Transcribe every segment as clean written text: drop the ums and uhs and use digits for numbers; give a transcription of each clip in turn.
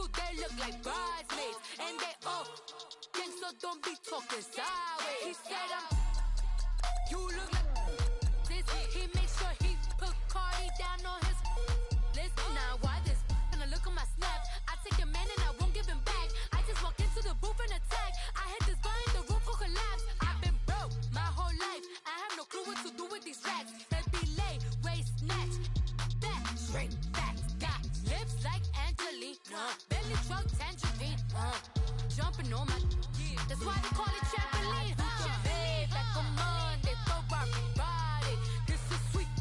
too, they look like bridesmaids. And they all think so, don't be talking sideways. He said you look like this. He made sure he put Cardi down on his list. Now why this? Gonna look on my snap. I take a man and I won't give him back. I just walked into the booth and attack. I hit this guy in the roof will collapse. I've been broke my whole life. I have no clue what to do with these racks. Baby lay, waist snatch, back, straight back. Got lips like Angelina, belly truck tangerine. Jumping on my, that's why they call it trampoline. Babe, back on Monday, throw rock body. This is sweet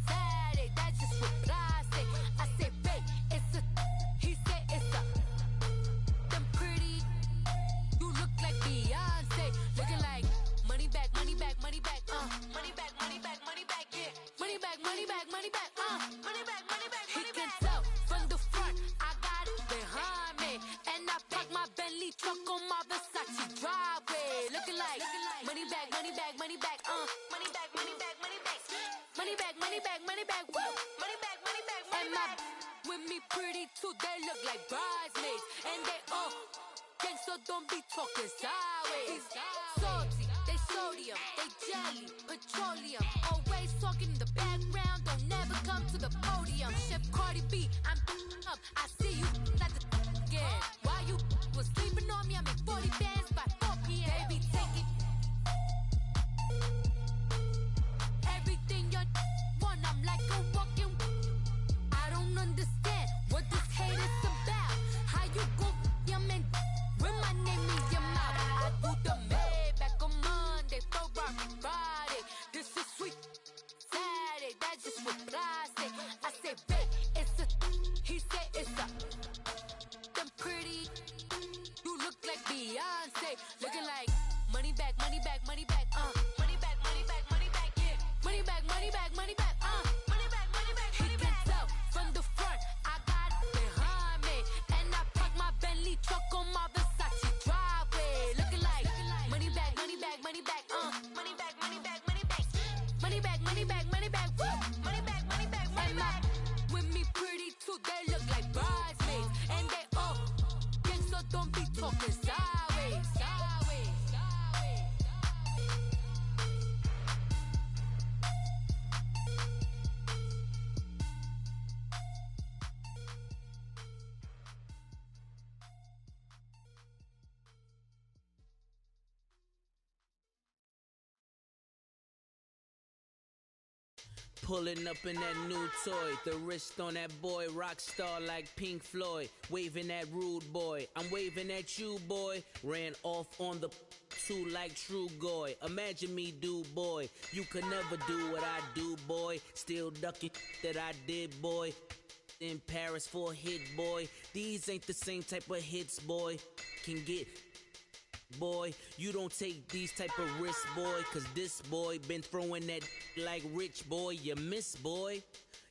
Saturday, that's just what plastic. I say, babe, it's a, he say it's a. Them pretty, you look like Beyonce, looking like money back, money back, money back, money back, money back, money back, yeah, money back, money back, money back, money back, money back. He can tell from the front, I got it behind me, and I park my Bentley truck on my Versace driveway, looking like money back, money back, money back, money back, money back, money back, money back, money back, money back, woo, money back, money back, money back. With me pretty too, they look like bridesmaids, and they all think so, don't be talking sideways. Salty, they sodium, they jelly, petroleum, always talking in the background, don't never come to the podium. Chef Cardi B, I'm up, I see you like the again. Why you was sleeping on me? I make 40 bands by 4 p.m. Baby, take it. Everything you want, I'm like a walking. I don't understand what this hate is about. How you go, your man, with my name in your mouth. I do the Maybach on Monday, throw rock body. This is sweet Saturday, that's just with plastic. I say, babe, it's a, he say it's a. Them pretty, you look like Beyonce, looking like money back, money back, money back, money back, money back, money back, yeah, money back, money back, money back, money back, money back, money back. He can tell from the front, I got it behind me, and I park my Bentley truck on my Versace driveway, looking like money back, money back, money back, money back, money back, money back, money back, money back, money back, woo, money back, money back, money back. With me pretty too, they look like bridesmaids, and they all think so, don't be talking sideways, sideways, sideways. Pulling up in that new toy, the wrist on that boy, rock star like Pink Floyd, waving at rude boy, I'm waving at you boy, ran off on the two like True Goy, imagine me do boy, you could never do what I do boy, still ducking that I did boy, in Paris for a hit boy, these ain't the same type of hits boy, can get boy, you don't take these type of risks boy, cause this boy been throwing that like rich boy, you miss boy,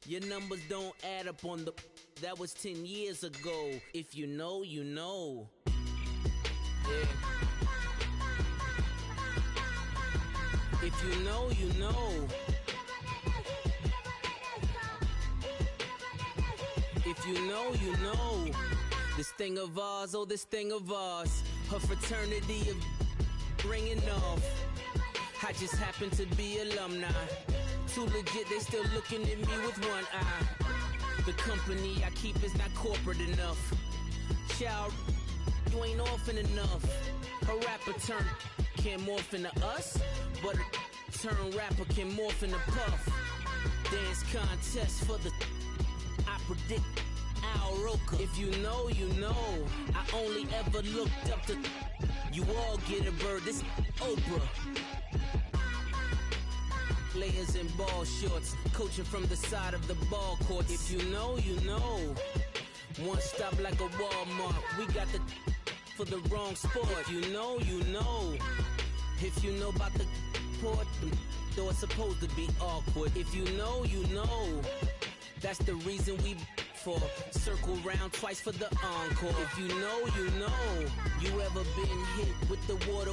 your numbers don't add up on the, that was 10 years ago, if you know, you know, yeah. If you know, you know. If you know, you know. This thing of ours, oh this thing of ours, her fraternity of ringing off. I just happen to be alumni. Too legit, they still looking at me with one eye. The company I keep is not corporate enough. Child, you ain't orphan enough. A rapper turn can't morph into us, but a turn rapper can morph into Puff. Dance contest for the, I predict Al Roker. If you know, you know. I only ever looked up to, you all get a bird, this Oprah. Players in ball shorts, coaching from the side of the ball court. If you know, you know. One stop like a Walmart, we got the for the wrong sport. If you know, you know. If you know about the port, though it's supposed to be awkward. If you know, you know. That's the reason we for circle round twice for the encore. If you know, you know. You ever been hit with the water,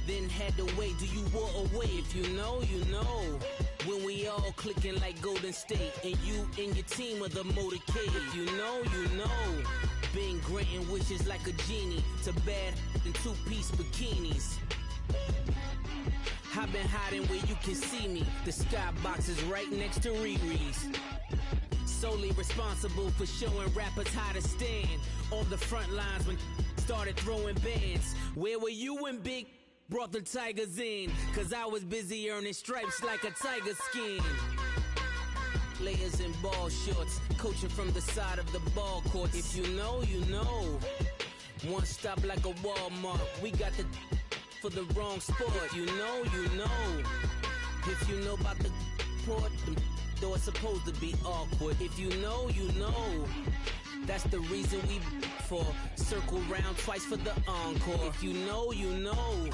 then had to wait? Do you walk away? If you know, you know. When we all clicking like Golden State, and you and your team of the motorcade. If you know, you know. Been granting wishes like a genie to bad in two-piece bikinis. I've been hiding where you can see me. The skybox is right next to Riri's. Solely responsible for showing rappers how to stand on the front lines when started throwing bands. Where were you when Big brought the Tigers in? Cause I was busy earning stripes like a tiger skin. Layers in ball shorts, coaching from the side of the ball court. If you know, you know. One stop like a Walmart. We got the for the wrong sport. You know, you know. If you know about the port, though it's supposed to be awkward. If you know, you know. That's the reason we for circle round twice for the encore. If you know, you know.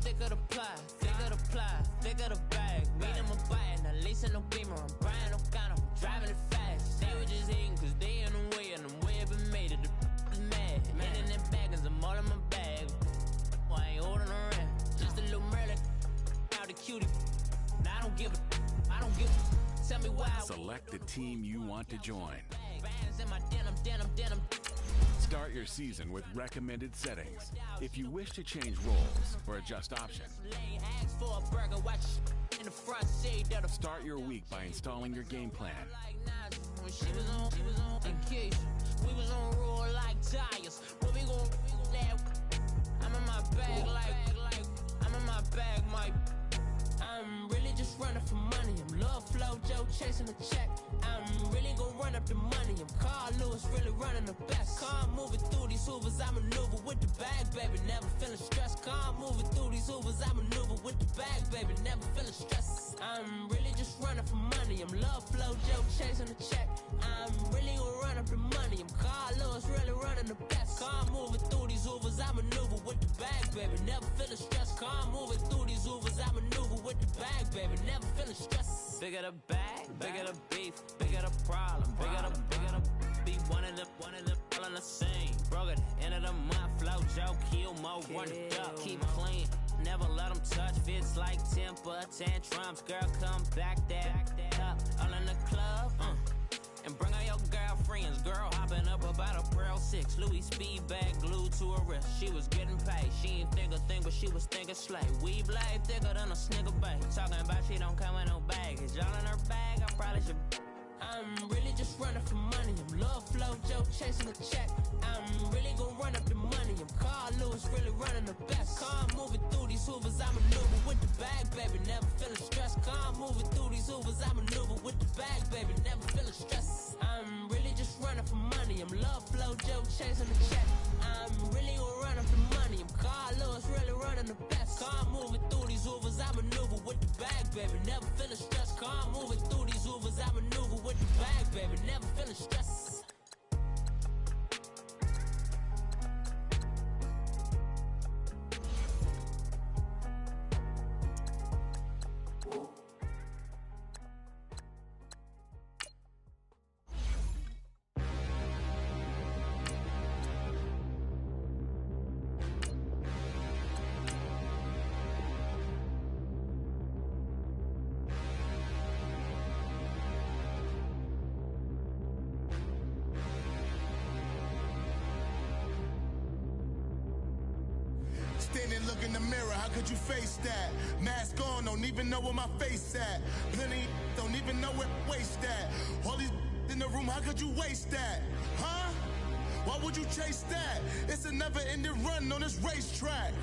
Thicker the pie, thicker the bag. Meet them a bite, now lacing no beamer. I'm Brian O'Connor, I'm driving it fast. They were just hating cause they in the way, and the way I've been made it, the is mad. Man in that bag, cause I'm all in my bag. Well, I ain't holding around, just a little Merlin, out the cutie. Now I don't give a, tell me why. Select the team you want to join. Bands in my denim. Start your season with recommended settings. If you wish to change roles or adjust options, start your week by installing your game plan. We was on roll like tires. What we gon' that? I'm in my bag like I'm in my bag, Mike. I'm really just running for money. I'm Love Flow Joe chasing the check. I'm really gon' run up the money. I'm Carl Lewis, really running the best. Car moving through these Hoovers, I maneuver with the bag, baby. Never feeling stressed. Car moving through these Hoovers, I maneuver with the bag, baby. Never feeling stressed. I'm really just running for money. I'm Love Flow Joe chasing the check. I'm really gon' run up the money. I'm Carl Lewis, really running the best. Car moving through these Hoovers, I maneuver with the bag, baby. Never feeling stressed. Car moving through these Hoovers, I maneuver with the bag, baby. Never feeling stressed. Bigger the bag, bigger the beef, bigger the problem, bigger the be one of the all in the same. Broke at the end of the month, Flow Joe, kill mo, run it up, keep clean. Never let them touch, fits like temper tantrums. Girl, come back that up, all in the club, and bring out your girlfriends. Girl hopping up about a Pearl 6, Louis speed bag glued to her wrist. She was getting paid, she ain't think a thing, but she was thinking slay. We blade thicker than a snigger bag. Talking about she don't come with no baggage. All in her bag, I probably should. I'm really just running for money. I'm Love Flow Joe chasing the check. I'm really gon' run up the money. I'm Carl Lewis, really running the best. Car moving through these Hoovers, I maneuver with the bag, baby. Never feeling stressed. Car moving through these Hoovers, I maneuver with the bag, baby. Never feeling stressed. I'm really just running for money. I'm Love Flow Joe chasing the check. I'm really gon' run up the money. I'm Carl Lewis, really running the best. Car moving through these Hoovers, I maneuver with the bag, baby. Never feeling stressed. Car moving through these Hoovers, I maneuver with the bag, baby. Never feeling stressed. Standing, look in the mirror, how could you face that? Mask on, don't even know where my face at. Plenty don't even know where waist at. All these in the room, how could you waste that? Huh? Why would you chase that? It's a never-ending run on this racetrack.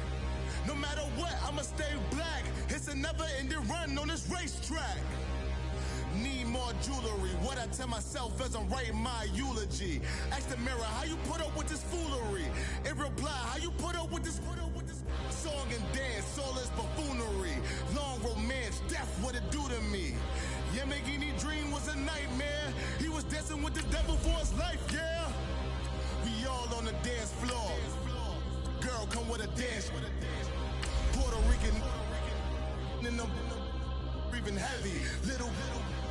No matter what, I'ma stay black. It's a never-ending run on this racetrack. Need more jewelry. What I tell myself as I'm writing my eulogy. Ask the mirror, how you put up with this foolery? In reply, how you put up with this song and dance, all this buffoonery. Long romance, death, what it do to me? Yamagini dream was a nightmare. He was dancing with the devil for his life, yeah. We all on the dance floor. Girl, come with a dance. Puerto Rican in them breathing heavy. Little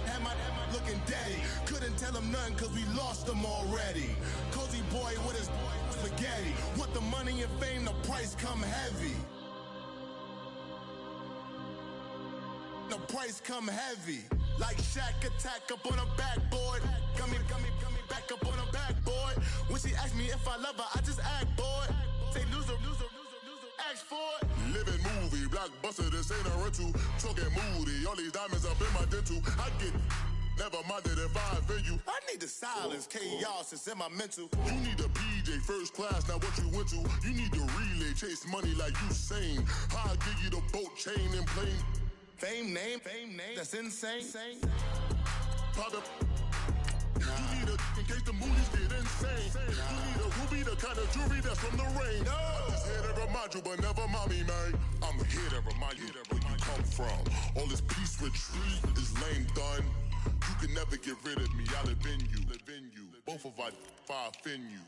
had my looking daddy. Couldn't tell him nothing cause we lost him already. Cozy boy with his spaghetti. With the money and fame, the price come heavy. The price come heavy. Like Shaq attack up on a backboard. Gummy, back up on a backboard. When she asked me if I love her, I just act bored. Say loser, ask for it. Living movie, blockbuster, this ain't a rental. Talking moody, all these diamonds up in my dental. I get never minded if I offend you. I need the silence, chaos is in my mental. You need a PJ first class, not what you went to. You need the relay, chase money like Usain. I'll give you the boat, chain, and plane. Fame name, that's insane. Pop up. You need a, in case the movies get insane. You need a ruby, the kind of jewelry that's from the rain. I'm just here to remind you, but never mommy, man. I'm here to remind you where you come from. All this peace retreat is lame done. You can never get rid of me, I live in you. Both of us, if I offend you.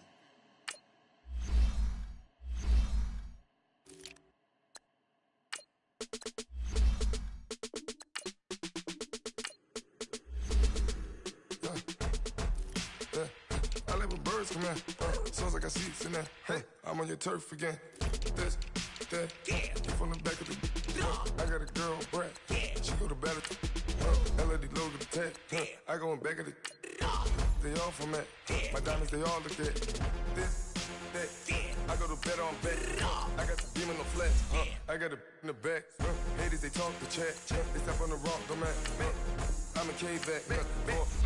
I live with birds from that. Sounds like I seats in that. I'm on your turf again. This, that, you from the back of the. I got a girl, Brad. She go to battle. LED logo the tag. I go in back of the. They all from that. My diamonds, they all look at. This, that. I go to bed on bed. I got the beam in the flesh. I got a in the back. Haters, they talk the chat. They step on the rock, don't man. I'm a K-back.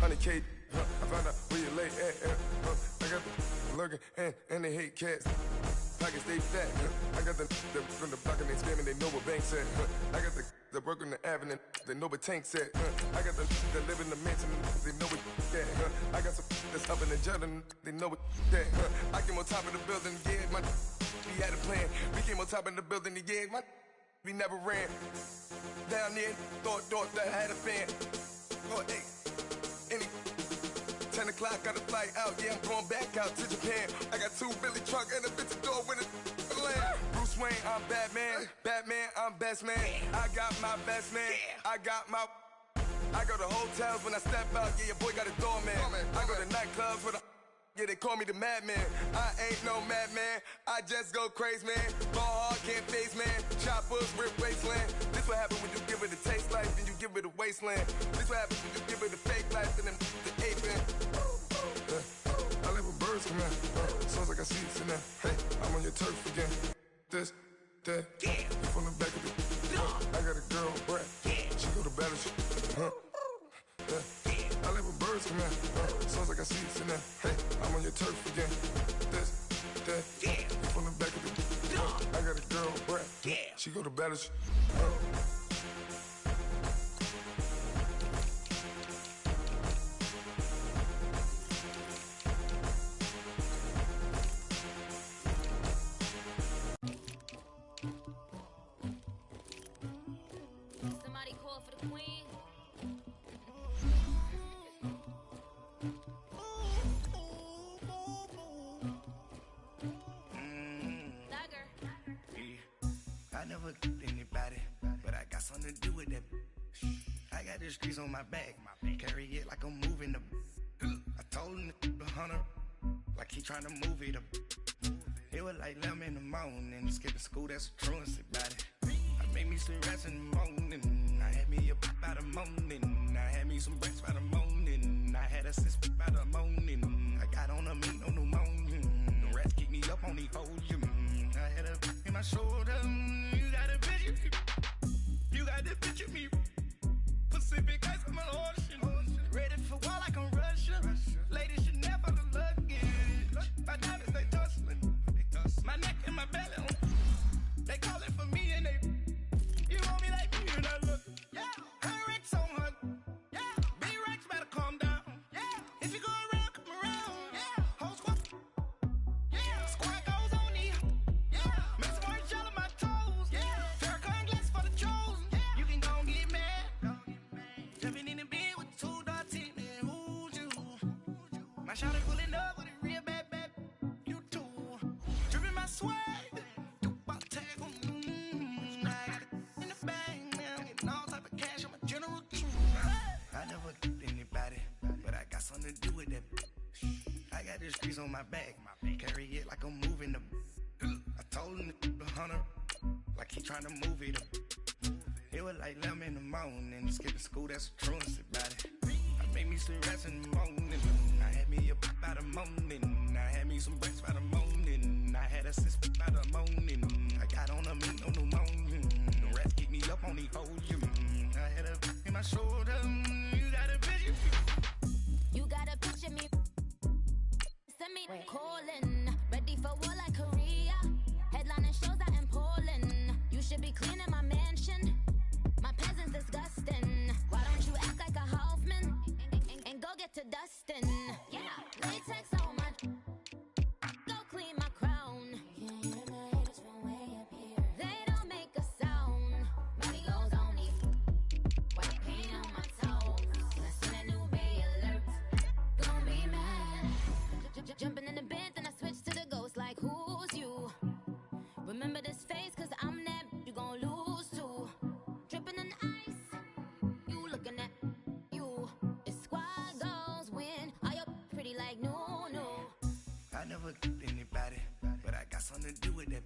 400K. I found out where you lay at. I got the lurking and they hate cats. Pockets stay fat. I got the from the block and they spamming, they know what banks at. I got the work on the avenue, they know what tanks at. I got the that live in the mansion, they know what that. I got some that's up in the jungle, they know what that. I came on top of the building, yeah, my we had a plan. We came on top of the building, yeah, my we never ran. Down there, thought that I had a fan. Oh, hey, any 10 o'clock, got a flight out, yeah, I'm going back out to Japan. I got 2 Billy truck and a bitch door with a land. Bruce Wayne, I'm Batman. Batman, I'm best man. I got my best man. I go to hotels when I step out, yeah, your boy got a doorman. I go to nightclubs with a, yeah, they call me the madman. I ain't no madman, I just go crazy, man. Ball hard, can't face, man. Choppers, rip wasteland. This what happens when you give it a taste life, then you give it a wasteland. This what happens when you give it a fake life, and then the aping. I live with birds from that. Sounds like I see it in that. Hey, I'm on your turf again. This, that, you from the back of the. I got a girl, Brad. She go to battle. I live with birds from that. Sounds like I see it in that. Hey, I'm on your turf again. This, that, you from the back of the. I got a girl, Brad. She go to battle. Somebody call for the queen. I never anybody, but I got something to do with that. I got the streets on my back, carry it like I'm moving the. I told him the hunter, like he trying to move it up. It was like 11 in the morning, skipping school, that's a truancy body. I made me some rats in the morning, I had me a pop by the morning, I had me some breaks by the morning, I had a sis by the morning, I got on a meat on the morning, the rats keep me up on the podium, I had a in my shoulder, you got a picture, you got the picture me, Pacific ice on my ocean, ready for war like I'm Russia, ladies should never the luggage, my diamonds they tussling, my neck and my belly, they calling for me. streets on my back. Carry it like I'm moving the. I told him the hunter, like he tryna move it up. It was like 11 in the morning, skipping school, that's the truancy about it. I made me some rats in the morning, I had me a by the morning, I had me some breaks by the morning, I had a sis by the morning, I got on a meat, no pneumonia, the rats keep me up on the podium, I had a in my shoulder, you got a picture. You gotta picture me. Send me calling, ready for war like Korea. Headlining shows out in Poland. You should be cleaning my mansion. My peasants disgusting. Why don't you act like a Hoffman and go get to dustin'? Yeah, latex on my. Go clean my crown. Yeah, hear my haters from way up here. They don't make a sound. Money goes on me. White paint on my toes. Let's send a new Bay alert. Gonna be mad. Jumping in the bed, then I switch to the ghost like who's you? Remember this face, cause I'm that you gon' lose too. Dripping in ice, you looking at you. It's squad goals win. Are you pretty like no? I never anybody, but I got something to do with that.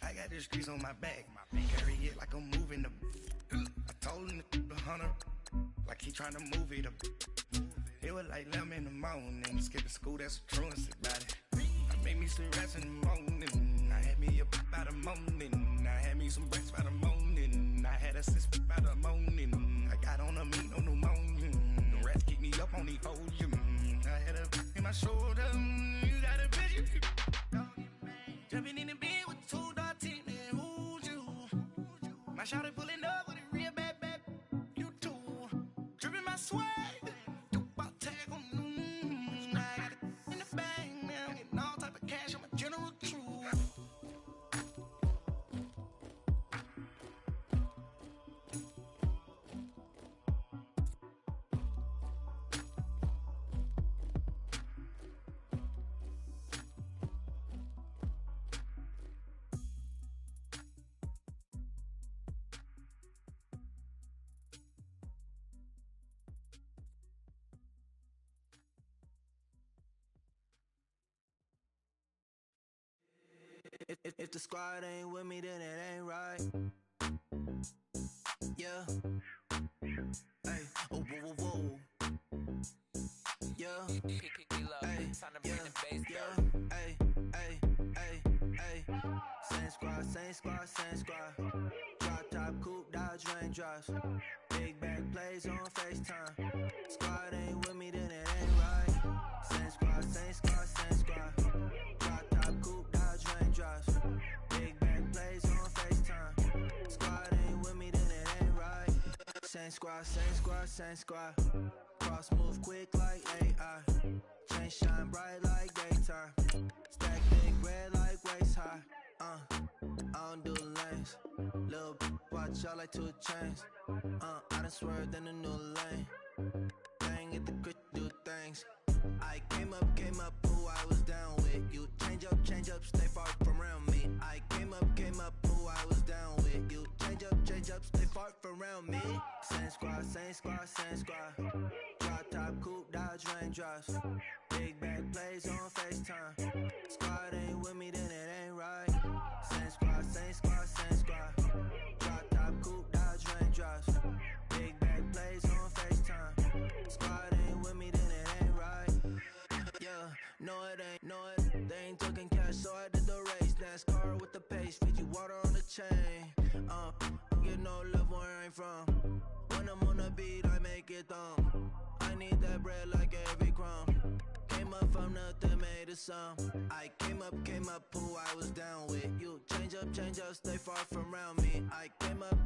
I got the streets on my back, carry it like I'm moving the. I told him the hunter, like he tryna move it up. It was like 11 in the morning, skipping school, that's the truancy about it. I made me some rats in the morning, I had me a by the morning, I had me some breaks by the morning, I had a sis by the morning, I got on a meat, no pneumonia, the rats keep me up on the podium, I had a in my shoulder, you got a picture. Jumping in the bed with 2 dark teeth, man, who's you? My shawty pulling up with a real bad, you too. Dripping my swag. If the squad ain't with me, then it ain't right. Yeah. Hey. Oh, whoa, whoa, whoa. Yeah. Hey. Yeah. Yeah. Hey. Hey. Hey. Hey. Same squad, same squad, same squad. Drop top, coupe, Dodge raindrops. Big back plays on FaceTime. Squad ain't with me, then it ain't right. Same squad, same squad, same squad. Drop top, coupe, Dodge raindrops. Big back plays on FaceTime. Squad ain't with me, then it ain't right. Same squad, same squad, same squad. Cross move quick like AI. Chain shine bright like daytime. Stack big red like waist high. I don't do lanes. Lil' watch out like 2 chains. I done swerved in a new lane. Bang at the crit, do things. I came up, who I was down with. You change up, stay far from around me. I came up, who I was down with. You change up, stay far from around me. Same squad, same squad, same squad. Drop top, coupe, Dodge raindrops. Big back plays on FaceTime. Squad ain't with me, then it ain't right. Same squad, same squad, same squad. Drop top, coupe, Dodge raindrops. Big back plays on FaceTime. Squad ain't with me, then it ain't right. Yeah, no it ain't, they ain't talking cash, so I did the race. NASCAR with the pace, Fiji water on the chain. Get no love where I ain't from. When I'm on the beat, I make it thumb. I need that bread like every crumb. Came up from nothing, made a sum. I came up, who I was down with. You change up, stay far from around me. I came up,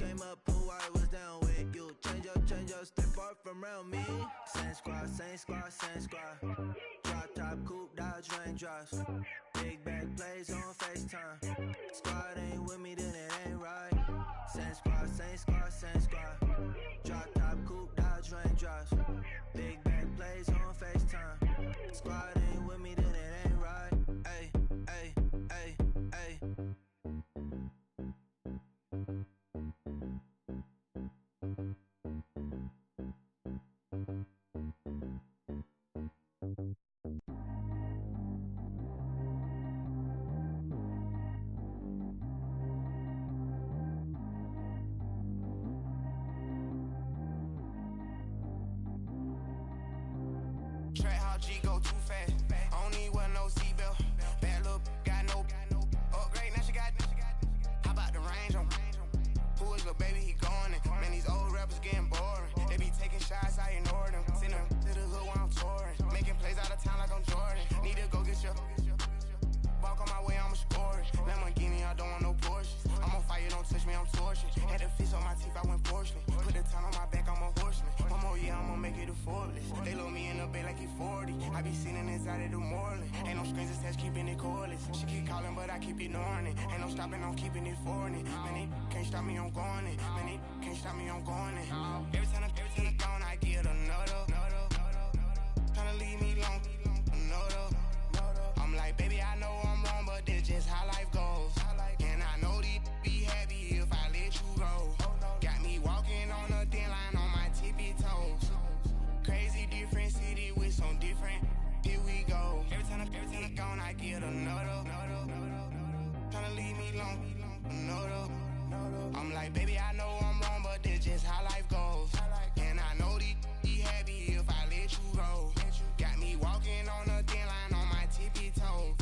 who I was down with. You change up, stay far from around me. Same squad, same squad, same squad. Drop top, coupe, Dodge raindrops. Big back plays on FaceTime. Squad ain't with me, then it ain't right. Same squad, same squad, same squad. Drop top, coupe, Dodge raindrops. Big back plays on FaceTime. Squad ain't with me, then it ain't right. Ay, ay, ay, ay. G go too fast. I don't need one no seatbelt. Bad little got no upgrade. Now she got. How about the range on? Who is little baby? He going in. Man, these old rappers getting boring. They be taking shots, I ignore them. Send them to the hood while I'm touring. Making plays out of town like I'm Jordan. Need to go get your. Walk on my way, I'ma score it. Lamborghini, I don't want no Porsche. I'm on fire, don't touch me, I'm torching. Had the fish on my teeth, I went porcelain. Put the time on my back, I'm a horseman. One more year, I'ma make it a Forbes. They load me in the bay like he 40. I be sitting inside of the Moreland. Ain't no strings attached, keeping it cordless. She keep calling, but I keep ignoring it. Ain't no stopping, I'm keeping it foreign. Man, they can't stop me, I'm going it. Man, they can't stop me, I'm going it. Every time I'm gone, I get another. Tryna leave me long, another. I'm like, baby, I know I'm wrong, but this just how life goes. And I know these be happy if I let you go. Got me walking on a thin line on my tippy toes. Crazy different city with some different. Here we go. Every time I'm gone, I get another. Tryna leave me long, another. I'm like, baby, I know I'm wrong, but this just how life goes. And I know these be happy if I let you go. Got me walking on a thin line on my tippy toes.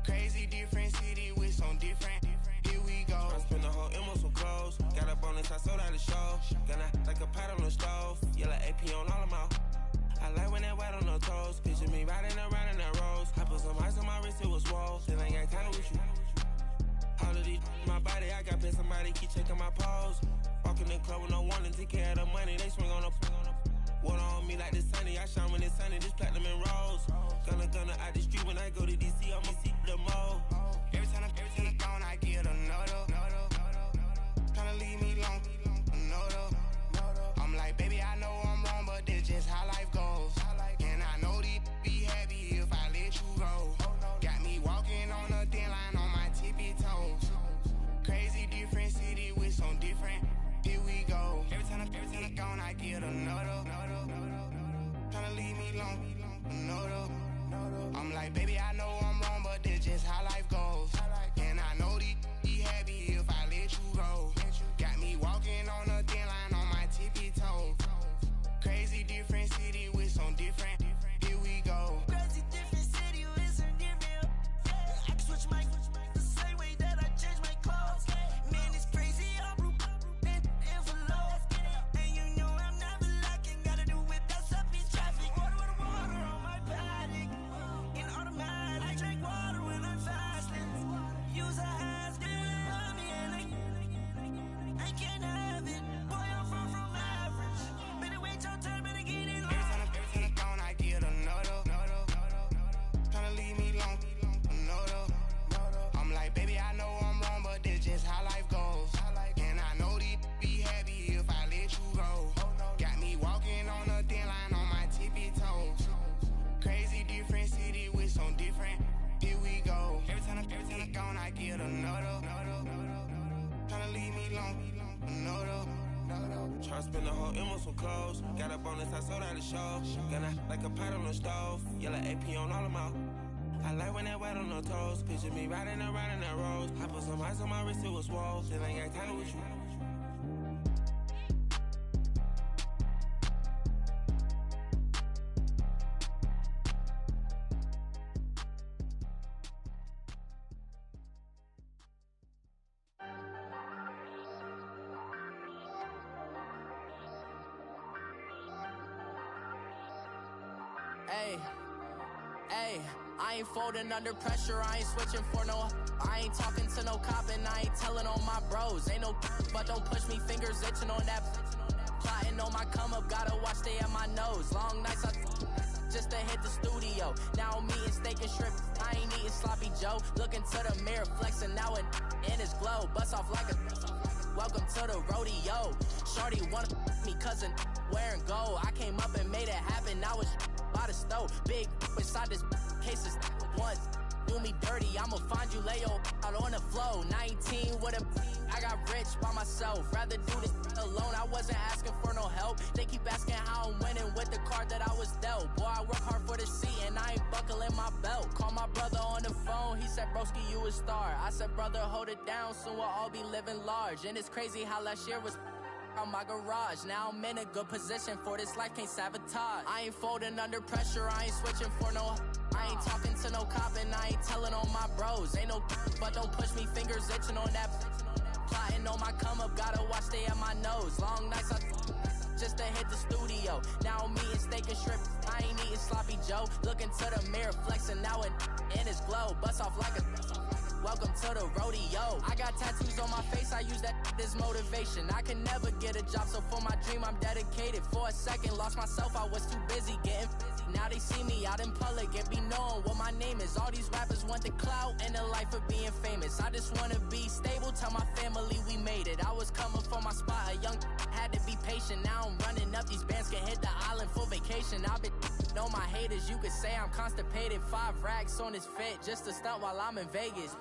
Crazy different city with some different. Here we go. I spent the whole M on some clothes. Got up on this, I sold out the show. Gonna like a pot on the stove. Yellow AP on all of my. I like when that white on the toes. Picture me riding around in that rose. I put some ice on my wrist, it was swole. Still ain't got time with you. All of these my body, I got paid somebody keep checking my pose. Walk in the club with no warning, take care of the money. They swing on the. Water on me like the sunny, I shine when it's sunny, this platinum and rose. Gonna out the street when I go to DC, I'ma see the mo. Every time I'm gone, I get another. Tryna leave me long, another. I'm like, baby, I know I'm wrong, but this just how life goes. And I know these be happy if I let you go. Got me walking on a thin line on my tippy toes. Crazy different city with some different. Here we go. Every time I'm gone, I get another. Tryna leave me long, another. I'm like, baby, I know I'm wrong, but this just how life goes. And I know these be happy if I let you go. Got me walking on a thin line on my tippy toes. Crazy different city with some different. Here we go. Crazy different city with some different. I can switch my the same way that I change my clothes. Man, it's crazy. I'm envelope. And you know I'm never lacking. Gotta do it, that's up in traffic. Water on my paddock. In automatic. I drink water when I'm fasting. Use a ass, love me, and I can't have it. Boy, I'm far from average. Better wait your turn, better get in line. Every time I'm gone, I get another. Tryna leave me long, another. I'm like, baby, I know I'm wrong, but this just how life goes. And I know these be happy if I let you go. Got me walking on a thin line on my tippy toes. Crazy different city with some different. Here we go. Every time I'm gone, I get another. Tryna leave me long, another. Tryna spend the whole M on some clothes. Got up on this, I sold out the show. Gonna like a pot on the stove. Yellow AP on all of my. I like when that white on the toes. Picture me riding around in that rose. I put some ice on my wrist, it was swole. Still ain't got time with you. Hey, I ain't folding under pressure, I ain't switching for no. I ain't talking to no cop and I ain't telling on my bros. Ain't no but don't push me, fingers itching on that. Plotting on my come up, gotta watch stay at my nose. Long nights I just to hit the studio. Now I'm eating steak and shrimp, I ain't eating sloppy Joe. Looking to the mirror, flexing now and in his glow. Bust off like a welcome to the rodeo. Shorty wanna me cousin wearing gold. I came up and made it happen, now it's by the stove. Big inside this case is once. Do me dirty, I'ma find you, lay your out on the flow. 19 with a I got rich by myself. Rather do this alone, I wasn't asking for no help. They keep asking how I'm winning with the card that I was dealt. Boy, I work hard for the seat and I ain't buckling my belt. Call my brother on the phone, he said, broski, you a star. I said, brother, hold it down, soon we'll all be living large. And it's crazy how last year was out my garage. Now I'm in a good position for this life, can't sabotage. I ain't folding under pressure, I ain't switching for no. I ain't talking to no cop and I ain't telling on my bros. Ain't no but don't push me, fingers itching on that. Plotting on my come up, gotta watch stay at my nose. Long nights just to hit the studio. Now I'm eating steak and shrimp, I ain't eating sloppy Joe. Looking to the mirror, flexing now in his glow. Bust off like a welcome to the rodeo. I got tattoos on my face, I use that as motivation. I can never get a job, so for my dream I'm dedicated. For a second, lost myself, I was too busy getting now they see me out in public and be knowing what my name is. All these rappers want the clout and the life of being famous. I just wanna be stable, tell my family we made it. I was coming for my spot, a young had to be patient. Now I'm running up, these bands can hit the island for vacation. I've been know my haters, you could say I'm constipated. 5 racks on his fit, just to stunt while I'm in Vegas.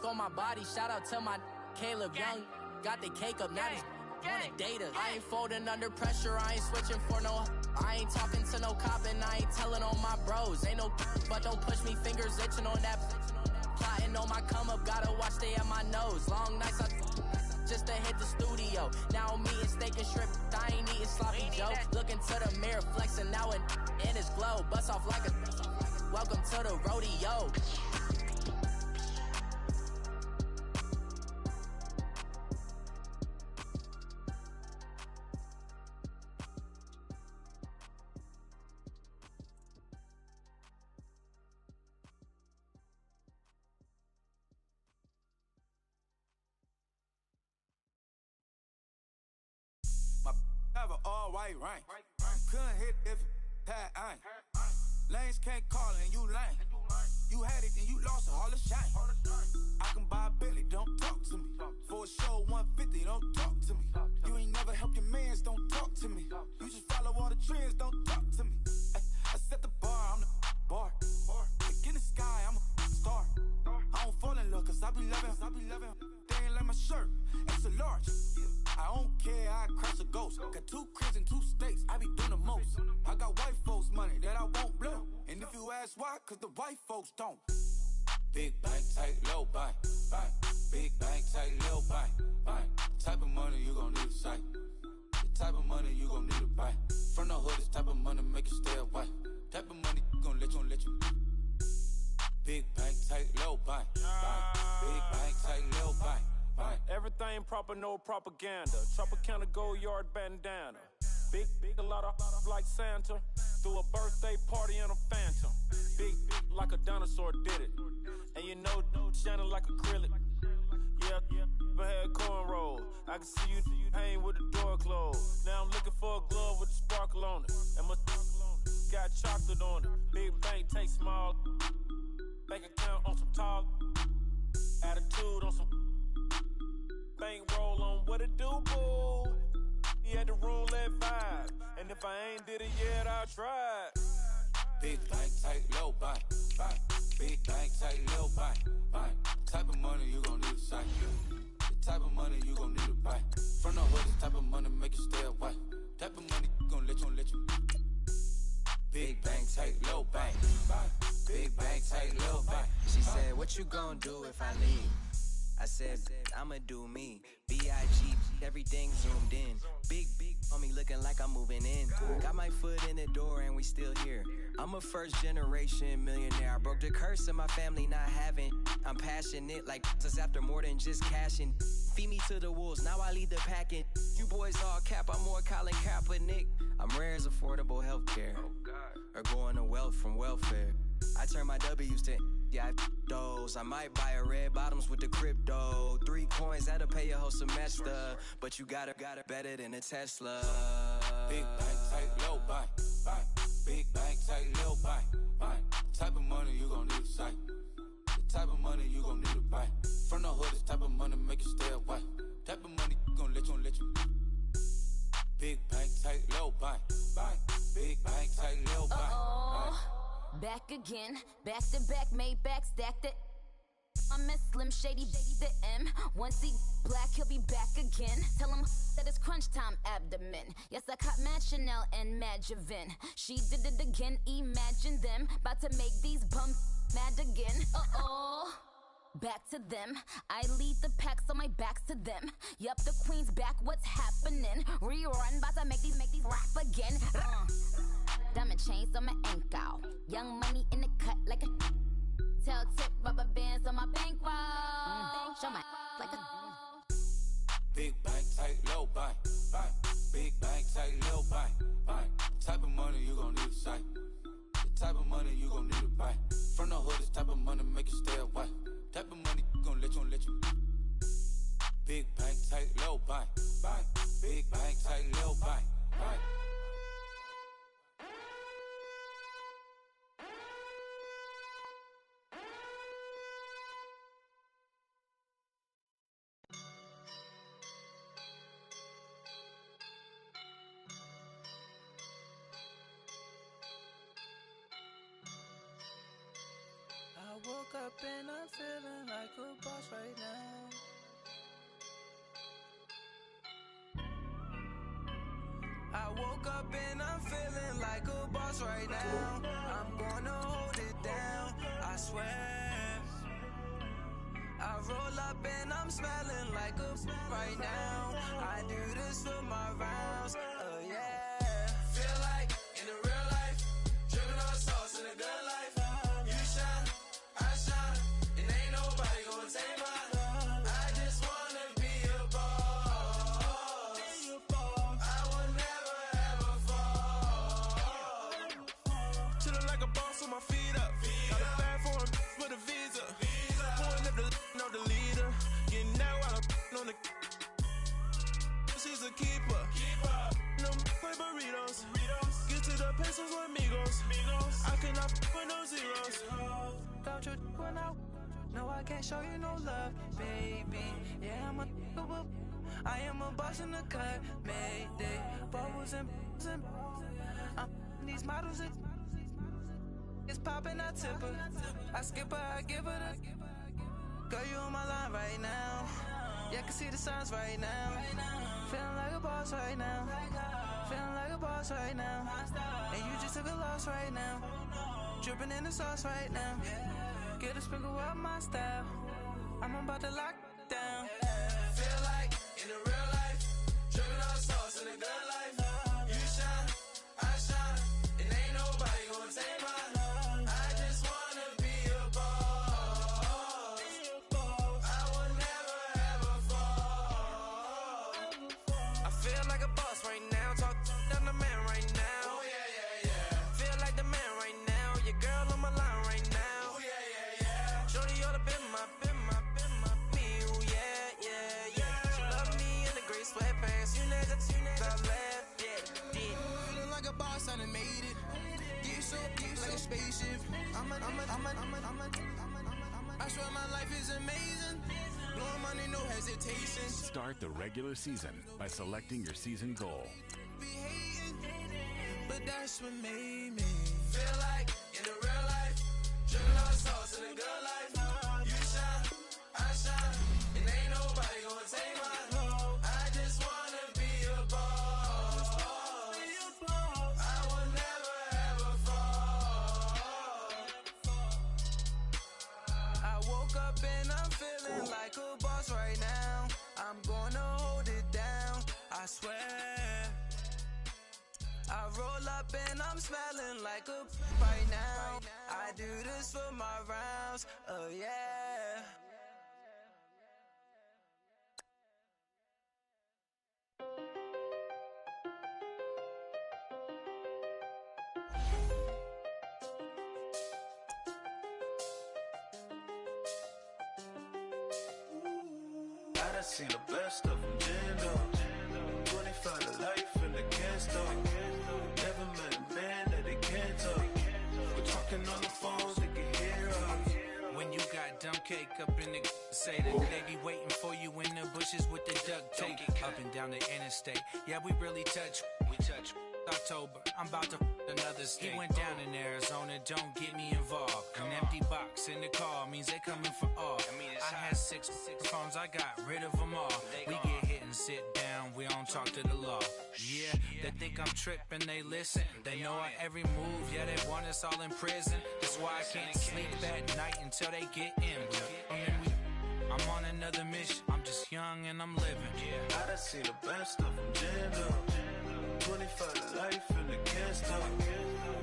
On my body, shout out to my Caleb Young. Got the cake up, now he's wanna date us. I ain't folding under pressure, I ain't switching for no. I ain't talking to no cop and I ain't telling on my bros. Ain't no but don't push me, fingers itching on that. Plotting on my come up, gotta watch stay at my nose. Long nights just to hit the studio. Now I'm eating steak and shrimp, I ain't eating sloppy Joe. Looking to the mirror, flexing now in his glow. Bust off like a welcome to the rodeo. Have an all-white rank. Couldn't hit if it had ain't. Lanes can't call and you lame. You had it and you lost it, all the shame. I can buy a Billy, don't talk to me. For a show 150, don't talk to me. You ain't never helped your mans, don't talk to me. You just follow all the trends, don't talk to me. I set the bar, I'm the bar. Look in the sky, I'm a star. I don't fall in love cause I be loving. They ain't like my shirt, it's a large. I don't care, I crash a ghost. Got 2 cribs in 2 states, I be doing the most. I got white folks money that I won't blow. And if you ask why, cause the white folks don't. Big bank, tight, low bank, bank. Big bank, tight, low bank, bank. Type of money you gon' need a sight. The type of money you gon' need to buy. From the hood, this type of money make you stay away. Type of money gon' let you. Big bank, tight, low bank, bank. Big bank, tight, low bank. Everything proper, no propaganda. Tropicana gold yard bandana. Big, a lot of like Santa. Threw a birthday party in a phantom. Big like a dinosaur did it. And you know, shining like acrylic. Yeah, but had cornrows. I can see you hang with the door closed. Now I'm looking for a glove with a sparkle on it. And my got chocolate on it. Big bank, take small. Bank account on some talk. Attitude on some. Bankroll on what it do, boo. He had the roulette vibe. And if I ain't did it yet, I'll try. Big bank, tight, low bank, bank. Big bank, tight, low bank, bank. Type of money you gon' need to sight. The type of money you gon' need to buy. From the hood, this type of money make you stay away. Type of money gon' let you. Big bank, tight, low bank, bank. Big bank, tight, low bank. She said, what you gon' do if I leave? I said, I'ma do me. B.I.G. Everything zoomed in. Big on me looking like I'm moving in. Got my foot in the door and we still here. I'm a first generation millionaire. I broke the curse of my family not having. I'm passionate like us after more than just cashing. Feed me to the wolves, now I lead the packing. You boys all cap, I'm more Colin Kaepernick. I'm rare as affordable healthcare. Or going to wealth from welfare. I turn my W's to those. I might buy a red bottoms with the crypto. 3 coins, that'll pay your whole semester. But you got it better than a Tesla. Big bank, tight, low bank, bank. Big bank, tight, low bank, bank. Type of money you gon' need to sight. The type of money you gon' need to buy. From the hood, this type of money make you stay away. Type of money gon' let you. Big bank, tight, low bank, bank. Big bank, tight, low bank, bank. Back again, back to back, made back, stacked it. I'm a Slim Shady, the M. Once he black, he'll be back again. Tell him that it's crunch time abdomen. Yes, I caught Mad Chanel and Mad Javin. She did it again, imagine them. About to make these bumps mad again. back to them. I lead the pack, so my back's to them. Yup, the queen's back, what's happening? Rerun, bout to make these rap again. Diamond chains on my ankle. Young money in the cut like a tail tip, rubber bands on my bankroll. Show my like a big bank, tight, low bank, bank. Big bank, tight, low bank, bank. Type of money you gon' need a sight. The type of money you gon' need to buy. From the hood, this type of money make you stay away. Type of money gon' let you. Big bank, tight, low bank, bank. Big bank, tight, low bank, bank. I woke up and I'm feeling like a boss right now. I woke up and I'm feeling like a boss right now. I'm gonna hold it down, I swear. I roll up and I'm smelling like a right now. I do this for my rounds, oh yeah. Feel like in the real life, dripping on sauce in the good life. You shine, I shine, and ain't nobody gonna take mine. I just wanna be a boss. I will never ever fall. Chillin' like a boss with my feet up. Got a bag for him with a visa. Pulling up the know the leader. Getting that while I'm on the. She's a keeper. No play burritos. Get to the pesos with amigos. I cannot with no zeros. Don't you run out? No, I can't show you no love, baby. Yeah, I am a boss in the cut. Mayday. Bubbles and these models. It's popping, I tip her. I skip her, I give her the. Girl, you on my line right now. Yeah, I can see the signs right now. Feeling like a boss right now. Feeling like a boss right now. And you just took a loss right now. Dripping in the sauce right now. Get a sprinkle up my style. I'm about to lock down. Feel like in the real life, dripping on sauce in the good life. You shine, I shine, and ain't nobody gonna take mine. I just wanna be a boss. I will never ever fall. I feel like a boss right now. Talk to the man right now. Oh yeah. Feel like the man right now. Your girl on my line right now. Oh yeah. Shorty ought to been my me. Oh yeah. She love me in the gray sweatpants. You never left. Yeah, did. Feeling like a boss, I done made it. Get so like a spaceship. I swear my life is amazing. Blowing money, no hesitation. Start the regular season by selecting your season goal. Be hating, but that's what made me feel like in the real life, dripping on sauce in the good life. You shine, I shine, and ain't nobody gonna take mine. I just wanna be a boss. I will never ever fall. I woke up and I'm feeling like a boss right now. I'm gonna hold it down, I swear. I roll up and I'm smelling like a right now. I do this for my rounds, oh yeah. I done seen the best of them, Jando. 25 to life and they can't stop. Never met a man that they can't talk. We're talking on the phones, they can hear us. When you got dumb cake up in the say that they be waiting for you in the bushes with the duct tape. Up and down the interstate, yeah, we really touch. October, I'm about to another state. He went down in Arizona, don't get me involved. An empty box in the car means they coming for all. I had six phones, I got rid of them all. We get hit and sit down, we don't talk to the law. Yeah, they think I'm tripping, they listen. They know our every move, yeah, they want us all in prison. That's why I can't sleep at night until they get in. And then we I'm on another mission. I'm just young and I'm living. I done seen the best of them jammed up. 25 to life and they can't stop.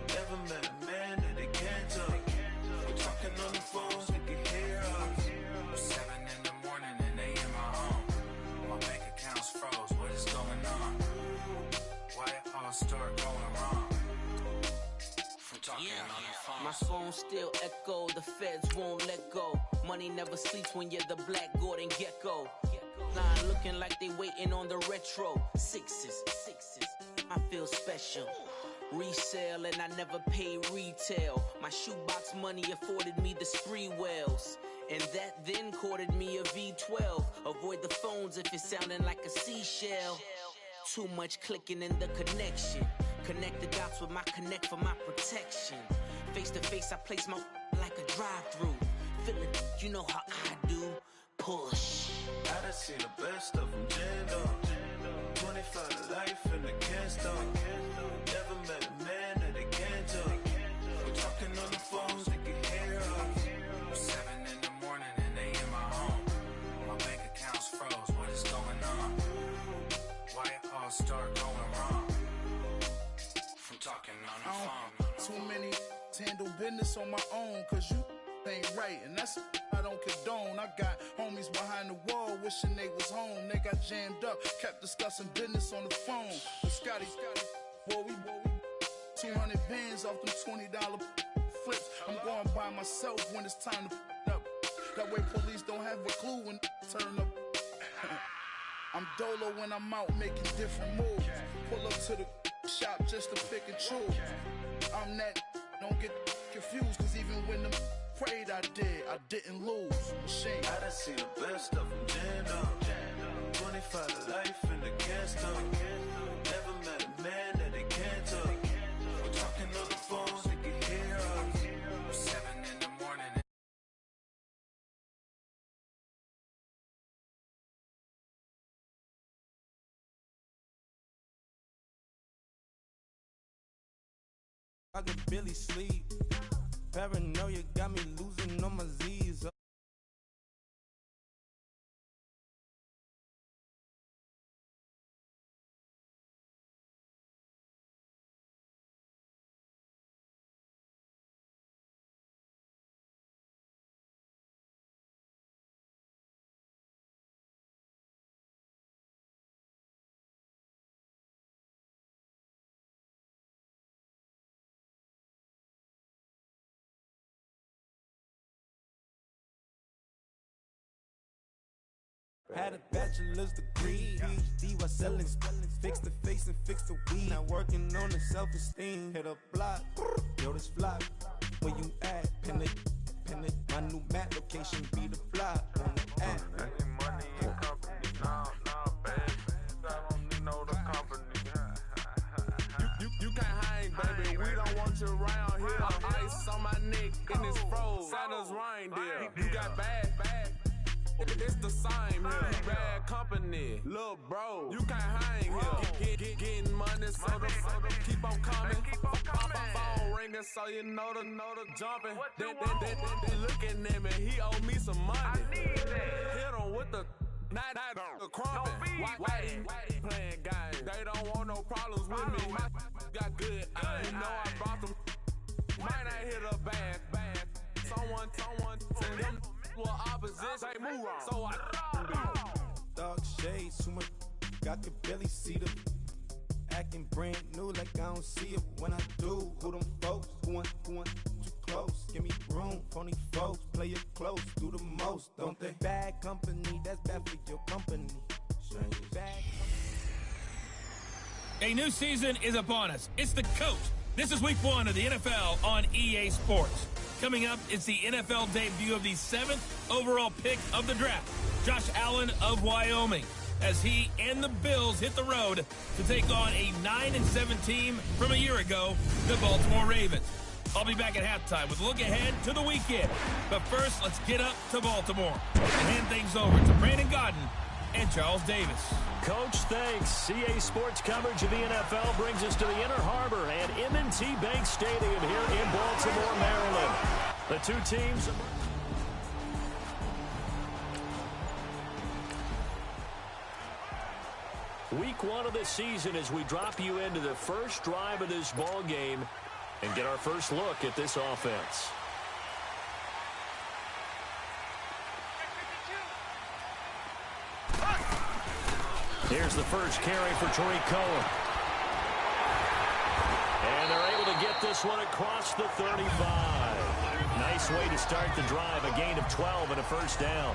Never met a man that they can't talk. We're talking on the phones, they can hear us. 7 in the morning and they in my home. My bank account's froze. What is going on? Why it all start going wrong? From talking on the phone. My phone still echo, the feds won't let go. Money never sleeps when you're the Black Gordon Gecko. Line looking like they waiting on the retro. Sixes, I feel special. Resale and I never pay retail. My shoebox money afforded me the spree wells. And that then courted me a V12. Avoid the phones if it's sounding like a seashell. Too much clicking in the connection. Connect the dots with my connect for my protection. Face to face, I place my like a drive-through. Feeling, you know how I do. Push. I done seen the best of them jammed up. 25 to life and they can't stop. Never met a man that they can't talk. We're talking on the phones, they can hear us. 7 in the morning and they in my home. My bank account's froze. What is going on? Why it all start going wrong? From talking on the phone. Too many handle business on my own, cause you ain't right, and that's I don't condone. I got homies behind the wall wishing they was home. They got jammed up, kept discussing business on the phone. But Scotty, boy, we 200 bands off them $20 flips. I'm going by myself when it's time to up. That way police don't have a clue when turn up. I'm dolo when I'm out making different moves. Pull up to the shop just to pick and choose. I'm that, don't get confused, cause even when the prayed I didn't lose. Machine. I done seen the best of them jammed up. 25 to life and they can't stop. Never met a man that they can't talk. We're talking on the phones, they can hear us. 7 in the morning. I could barely sleep. Paranoia got me losing on my Z's. Had a bachelor's degree, PhD while selling, fix the face and fix the weed. Now working on the self-esteem. Hit a block, yo this flop. Where you at? Pin it. My new map location be the flop on the app. Money and company, nah, baby. I don't need no the company. You can't hang, baby. We don't want you around here. Ice on my neck and it's froze. Santa's reindeer. You got bad. It's the same here. You bad company, little bro. You can't hang here. Getting money, so the keep on coming. Phone ringing, so you know the jumping. They looking at me. He owe me some money. Hit him with the night crumping. Why they playing games? They don't want no problems with me. My got good. You know I brought them. Might not hit a bad. Someone tell them. Well, opposition, move on. So I Dog shades, too much. I could barely see them. Acting brand new like I don't see it when I do. Who them folks? Who want too close? Give me room, phony folks. Play it close, do the most, don't they? Bad company, that's bad for your company. Bad. A new season is upon us. It's the coach. This is week 1 of the NFL on EA Sports. Coming up, it's the NFL debut of the 7th overall pick of the draft, Josh Allen of Wyoming, as he and the Bills hit the road to take on a 9-7 team from a year ago, the Baltimore Ravens. I'll be back at halftime with a look ahead to the weekend. But first, let's get up to Baltimore and hand things over to Brandon Gaudin and Charles Davis. Coach, thanks. CA Sports coverage of the NFL brings us to the Inner Harbor and M&T Bank Stadium here in Baltimore, Maryland. The two teams... 1 of the season as we drop you into the first drive of this ball game and get our first look at this offense. Here's the first carry for Tariq Cohen. And they're able to get this one across the 35. Nice way to start the drive, a gain of 12 and a first down.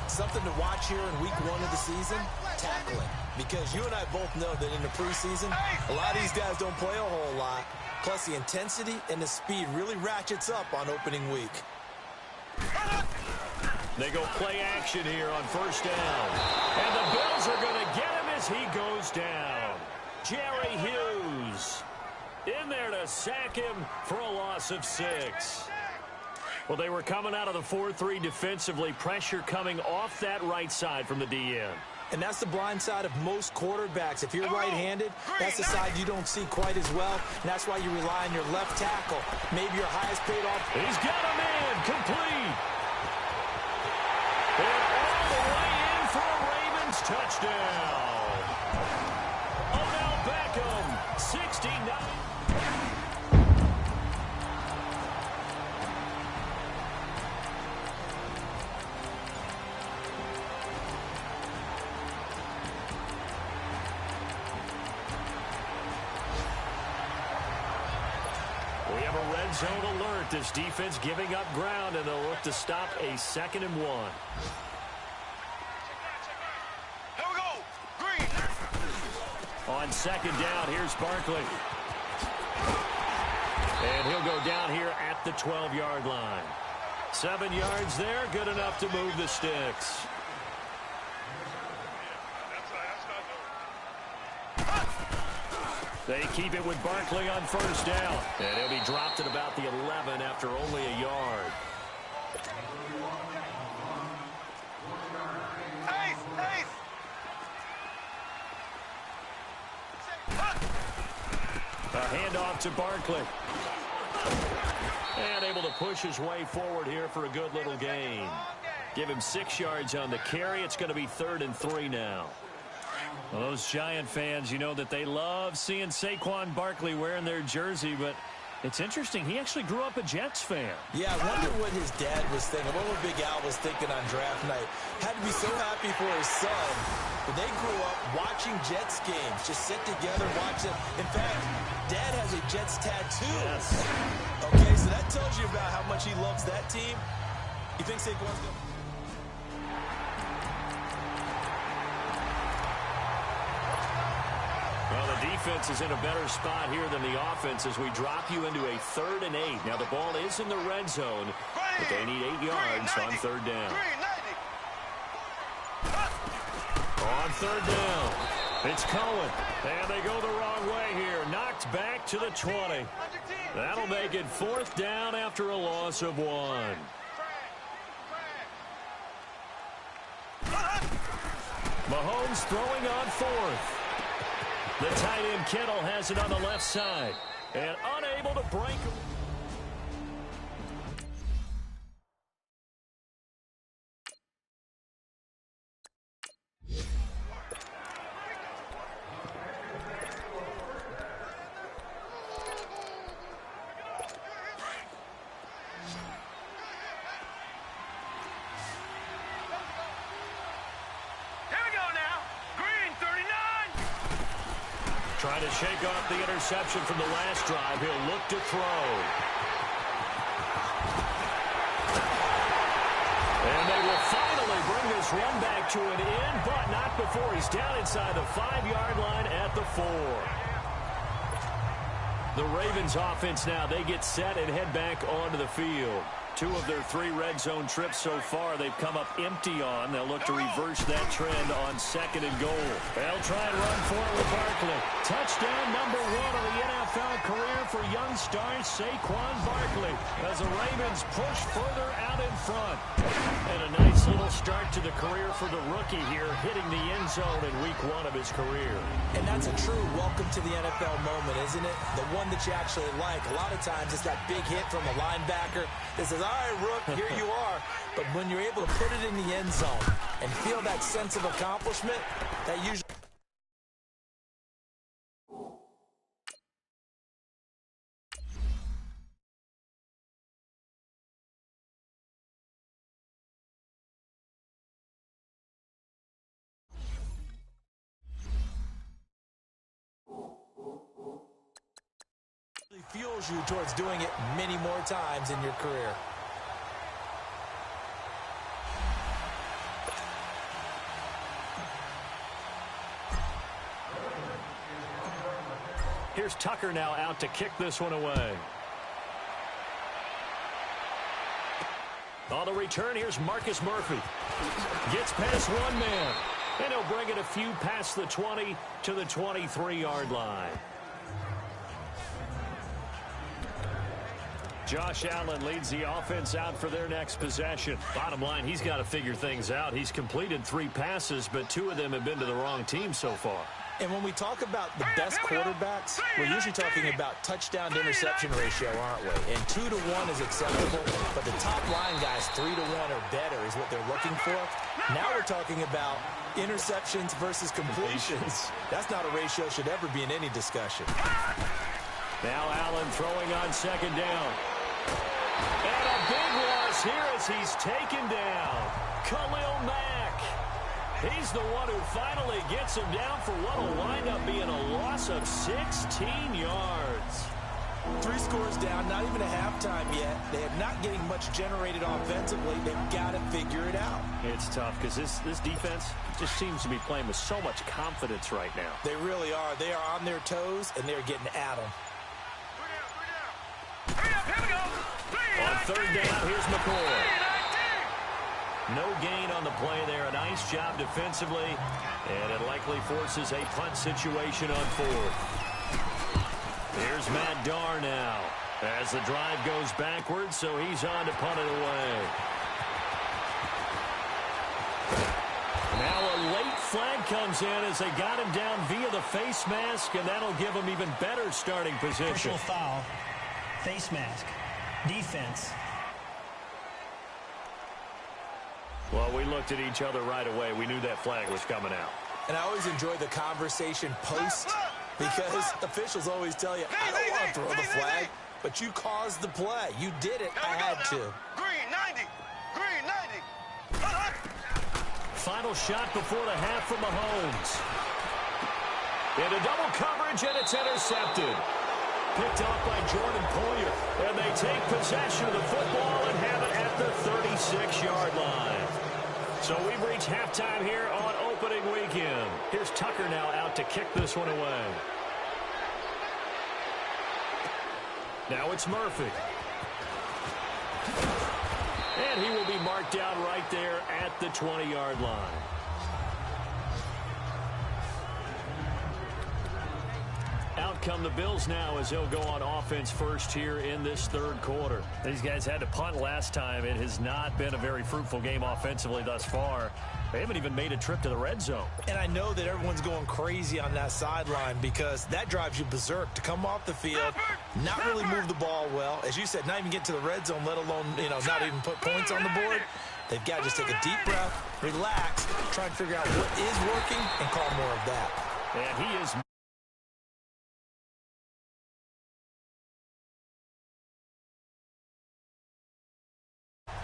Something to watch here in week 1 of the season, tackling. Because you and I both know that in the preseason, a lot of these guys don't play a whole lot. Plus, the intensity and the speed really ratchets up on opening week. They go play action here on first down. And the Bills are going to get him as he goes down. Jerry Hughes in there to sack him for a loss of 6. Well, they were coming out of the 4-3 defensively. Pressure coming off that right side from the DN. And that's the blind side of most quarterbacks. If you're right-handed, that's the side you don't see quite as well. And that's why you rely on your left tackle. Maybe your highest paid off. He's got him in. Complete. And all the way in for a Ravens touchdown. Odell Beckham, 69. We have a red zone alert. This defense giving up ground, and they'll look to stop a 2nd and 1. Here we go. Green. On 2nd down, here's Barkley. And he'll go down here at the 12-yard line. 7 yards there, good enough to move the sticks. They keep it with Barkley on first down. And he'll be dropped at about the 11 after only a yard. A handoff to Barkley. And able to push his way forward here for a good little gain. Give him 6 yards on the carry. It's going to be 3rd and 3 now. Well, those Giant fans, you know that they love seeing Saquon Barkley wearing their jersey, but it's interesting. He actually grew up a Jets fan. Yeah, I wonder what his dad was thinking, what Big Al was thinking on draft night. Had to be so happy for his son. But they grew up watching Jets games, just sit together, watch it. In fact, Dad has a Jets tattoo. Yes. Okay, so that tells you about how much he loves that team. You think Saquon's going to... Well, the defense is in a better spot here than the offense as we drop you into a 3rd and 8. Now, the ball is in the red zone, but they need 8 yards on 3rd down. On 3rd down, it's Cohen. And they go the wrong way here. Knocked back to the 20. That'll make it 4th down after a loss of 1. Mahomes throwing on 4th. The tight end Kittle has it on the left side. And unable to break him. Trying to shake off the interception from the last drive. He'll look to throw. And they will finally bring this run back to an end, but not before he's down inside the 5-yard line at the 4. The Ravens offense now, they get set and head back onto the field. 2 of their 3 red zone trips so far they've come up empty on. They'll look to reverse that trend on 2nd and goal. They'll try and run for it with Barkley. Touchdown number 1 of the NFL career for young star Saquon Barkley as the Ravens push further out in front. And a nice little start to the career for the rookie here, hitting the end zone in week 1 of his career. And that's a true welcome to the NFL moment, isn't it? The one that you actually like. A lot of times it's that big hit from a linebacker that says, all right, Rook, here you are. But when you're able to put it in the end zone and feel that sense of accomplishment, that usually propels you towards doing it many more times in your career. Here's Tucker now out to kick this one away. On the return, here's Marcus Murphy. Gets past one man. And he'll bring it a few past the 20 to the 23-yard line. Josh Allen leads the offense out for their next possession. Bottom line, he's got to figure things out. He's completed 3 passes, but 2 of them have been to the wrong team so far. And when we talk about the best quarterbacks, we're usually talking about touchdown to interception ratio, aren't we? And 2 to 1 is acceptable, but the top line guys, 3 to 1 or better is what they're looking for. Now we're talking about interceptions versus completions. That's not a ratio should ever be in any discussion. Now Allen throwing on second down. And a big loss here as he's taken down. Khalil Mack. He's the one who finally gets him down for what will wind up being a loss of 16 yards. 3 scores down, not even a halftime yet. They are not getting much generated offensively. They've got to figure it out. It's tough because this defense just seems to be playing with so much confidence right now. They really are. They are on their toes, and they're getting at them. On third down, here's McCoy. No gain on the play there. A nice job defensively, and it likely forces a punt situation on 4th. Here's Matt Darr now as the drive goes backwards, so he's on to punt it away. Now a late flag comes in as they got him down via the face mask, and that'll give him even better starting position. Personal foul, face mask, defense. Well, we looked at each other right away. We knew that flag was coming out. And I always enjoy the conversation post because officials always tell you, I don't want to throw the flag, but you caused the play. You did it. I had to. Green 90. Green 90. Final shot before the half from Mahomes. Into double coverage, and it's intercepted. Picked off by Jordan Poyer. And they take possession of the football and have it at the 36-yard line. So we've reached halftime here on opening weekend. Here's Tucker now out to kick this one away. Now it's Murphy. And he will be marked down right there at the 20-yard line. Out come the Bills now as they'll go on offense first here in this third quarter. These guys had to punt last time. It has not been a very fruitful game offensively thus far. They haven't even made a trip to the red zone. And I know that everyone's going crazy on that sideline because that drives you berserk to come off the field, not really move the ball well. As you said, not even get to the red zone, let alone, not even put points on the board. They've got to just take a deep breath, relax, try and figure out what is working and call more of that. And he is...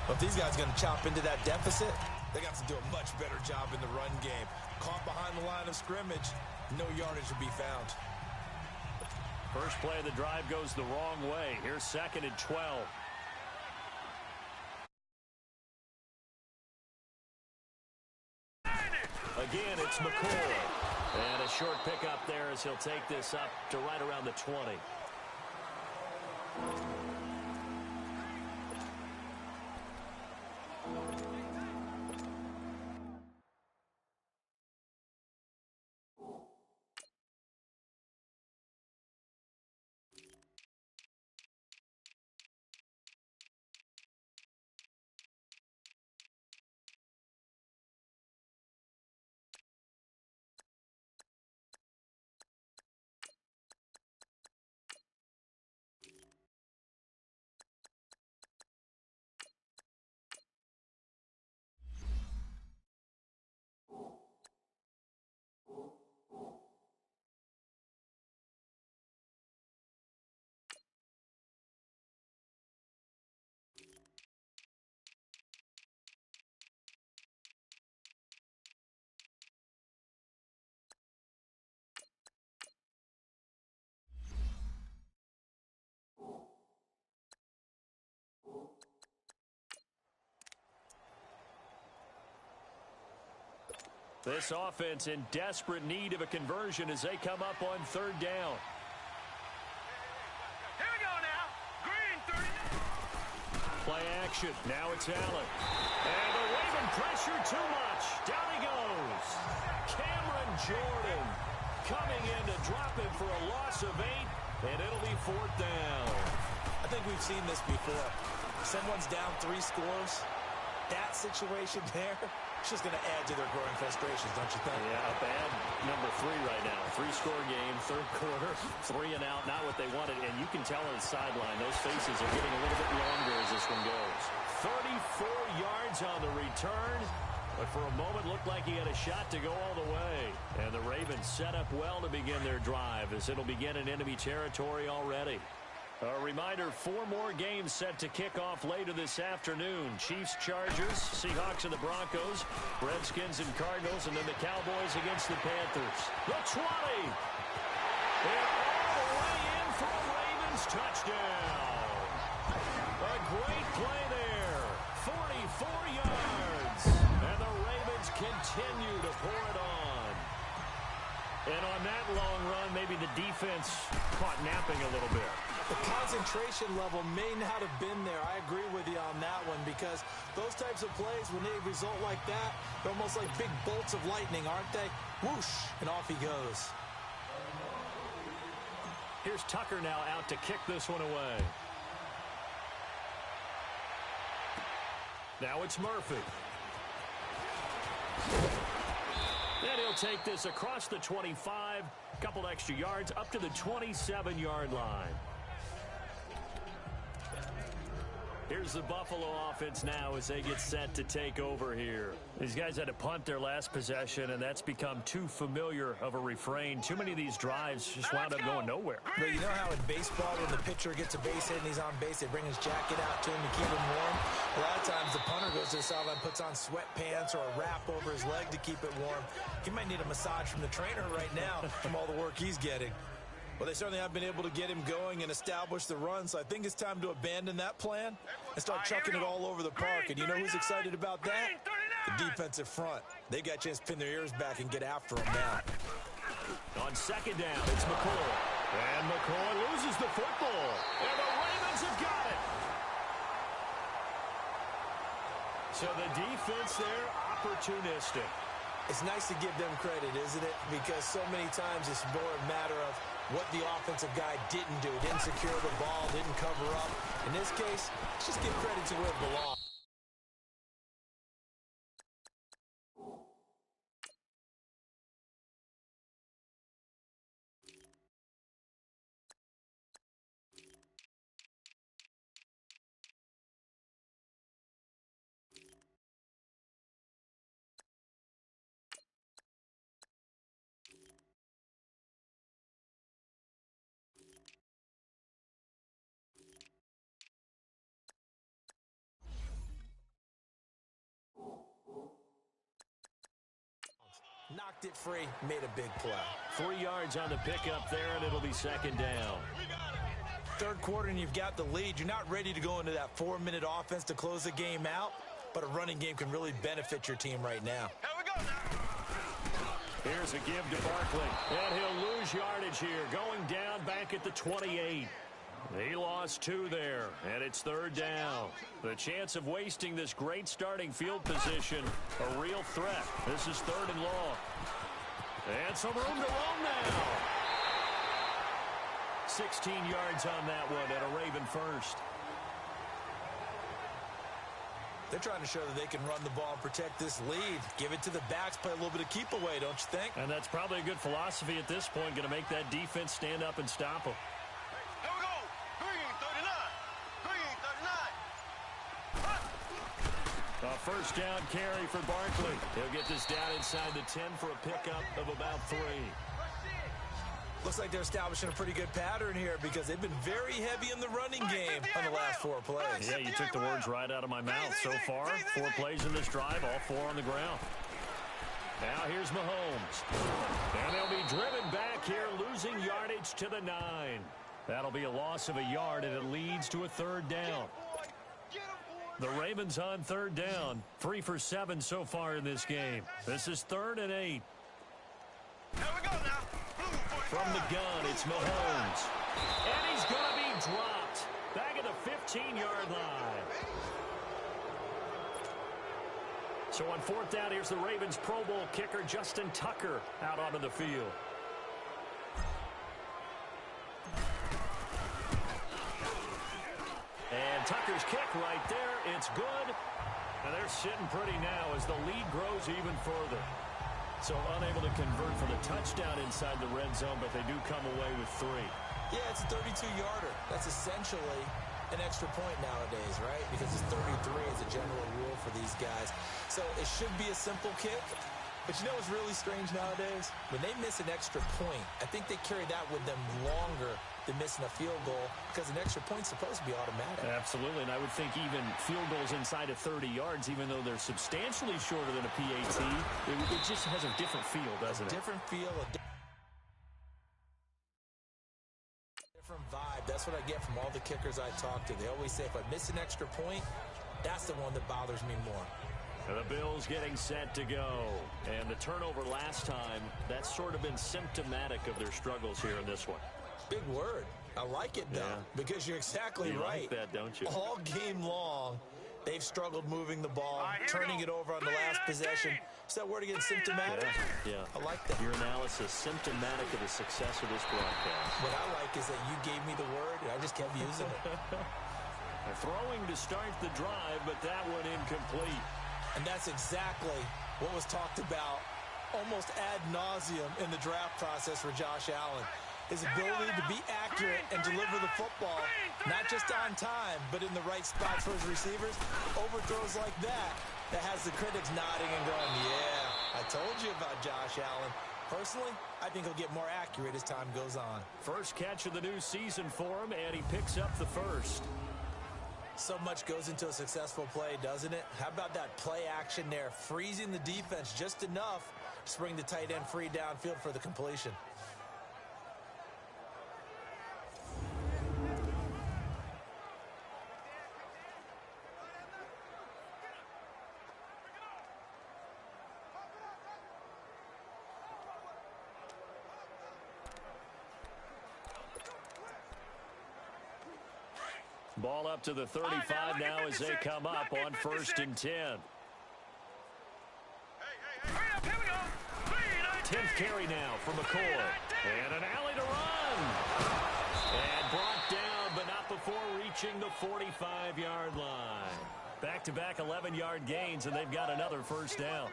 If these guys are going to chop into that deficit, they got to do a much better job in the run game. Caught behind the line of scrimmage, no yardage to be found. First play of the drive goes the wrong way. Here's 2nd and 12. Again, it's McCoy. And a short pickup there as he'll take this up to right around the 20. This offense in desperate need of a conversion as they come up on third down. Here we go now. Green 30. Play action. Now it's Allen. And the Raven pressure too much. Down he goes. Cameron Jordan coming in to drop him for a loss of 8, and it'll be fourth down. I think we've seen this before. Someone's down 3 scores. That situation there, it's just going to add to their growing frustrations, don't you think? Yeah, a bad number 3 right now. 3-score game, third quarter, 3 and out, not what they wanted. And you can tell on the sideline, those faces are getting a little bit longer as this one goes. 34 yards on the return, but for a moment looked like he had a shot to go all the way. And the Ravens set up well to begin their drive as it'll begin in enemy territory already. A reminder, 4 more games set to kick off later this afternoon. Chiefs, Chargers, Seahawks and the Broncos, Redskins and Cardinals, and then the Cowboys against the Panthers. The 20! They're all the way in for a Ravens touchdown. A great play there. 44 yards. And the Ravens continue to pour it on. And on that long run, maybe the defense caught napping a little bit. The concentration level may not have been there. I agree with you on that one because those types of plays, when they result like that, they're almost like big bolts of lightning, aren't they? Whoosh, and off he goes. Here's Tucker now out to kick this one away. Now it's Murphy. And he'll take this across the 25, couple extra yards up to the 27-yard line. Here's the Buffalo offense now as they get set to take over here. These guys had to punt their last possession, and that's become too familiar of a refrain. Too many of these drives just wound up going nowhere. But you know how in baseball, when the pitcher gets a base hit and he's on base, they bring his jacket out to him to keep him warm? A lot of times the punter goes to the sideline, puts on sweatpants or a wrap over his leg to keep it warm. He might need a massage from the trainer right now from all the work he's getting. Well, they certainly have been able to get him going and establish the run, so I think it's time to abandon that plan and start chucking it all over the park. And you know who's excited about that? The defensive front. They got a chance to pin their ears back and get after him now. On second down, it's McCoy. And McCoy loses the football. And the Ravens have got it. So the defense there, opportunistic. It's nice to give them credit, isn't it? Because so many times it's more a matter of what the offensive guy didn't do. Didn't secure the ball, didn't cover up. In this case, let's just give credit to where it belongs. Knocked it free, made a big play. 3 yards on the pickup there, and it'll be second down. Third quarter, and you've got the lead. You're not ready to go into that 4-minute offense to close the game out, but a running game can really benefit your team right now. Here we go now. Here's a give to Barkley, and he'll lose yardage here, going down back at the 28. He lost 2 there, and it's third down. The chance of wasting this great starting field position, a real threat. This is third and long. And some room to roam now. 16 yards on that one, and a Raven first. They're trying to show that they can run the ball and protect this lead. Give it to the backs, play a little bit of keep away, don't you think? And that's probably a good philosophy at this point, going to make that defense stand up and stop them. A first down carry for Barkley. He'll get this down inside the 10 for a pickup of about 3. Looks like they're establishing a pretty good pattern here because they've been very heavy in the running game on the last 4 plays. Yeah, you took the words right out of my mouth. So far, 4 plays in this drive, all 4 on the ground. Now here's Mahomes. And they'll be driven back here, losing yardage to the 9. That'll be a loss of a yard, and it leads to a third down. The Ravens on third down. 3 for 7 so far in this game. This is 3rd and 8. From the gun, it's Mahomes. And he's going to be dropped. Back at the 15-yard line. So on 4th down, here's the Ravens Pro Bowl kicker, Justin Tucker, out onto the field. And Tucker's kick right there. It's good. And they're sitting pretty now as the lead grows even further. So unable to convert for the touchdown inside the red zone, but they do come away with 3. Yeah, it's a 32-yarder. That's essentially an extra point nowadays, right? Because it's 33 as a general rule for these guys. So it should be a simple kick. But you know what's really strange nowadays? When they miss an extra point, I think they carry that with them longer than missing a field goal because an extra point's supposed to be automatic. Absolutely, and I would think even field goals inside of 30 yards, even though they're substantially shorter than a PAT, it just has a different feel, doesn't it? Different feel, a different vibe. That's what I get from all the kickers I talk to. They always say, if I miss an extra point, that's the one that bothers me more. And the Bills getting set to go. And the turnover last time, that's sort of been symptomatic of their struggles here in this one. Big word. I like it, though, because you're exactly right. You like that, don't you? All game long, they've struggled moving the ball, turning it over on the last possession. Is that word again, symptomatic? Yeah. I like that. Your analysis, symptomatic of the success of this broadcast. What I like is that you gave me the word, and I just kept using it. They're throwing to start the drive, but that one incomplete. And that's exactly what was talked about almost ad nauseum in the draft process for Josh Allen. His ability to be accurate and deliver the football, not just on time, but in the right spots for his receivers. Overthrows like that has the critics nodding and going, yeah, I told you about Josh Allen. Personally, I think he'll get more accurate as time goes on. First catch of the new season for him, and he picks up the first. So much goes into a successful play, doesn't it? How about that play action there, freezing the defense just enough to bring the tight end free downfield for the completion. Ball up to the 35 now as they come up on 1st and 10. 10th carry now for McCoy. And an alley to run. And brought down, but not before reaching the 45-yard line. Back-to-back 11-yard gains, and they've got another first down.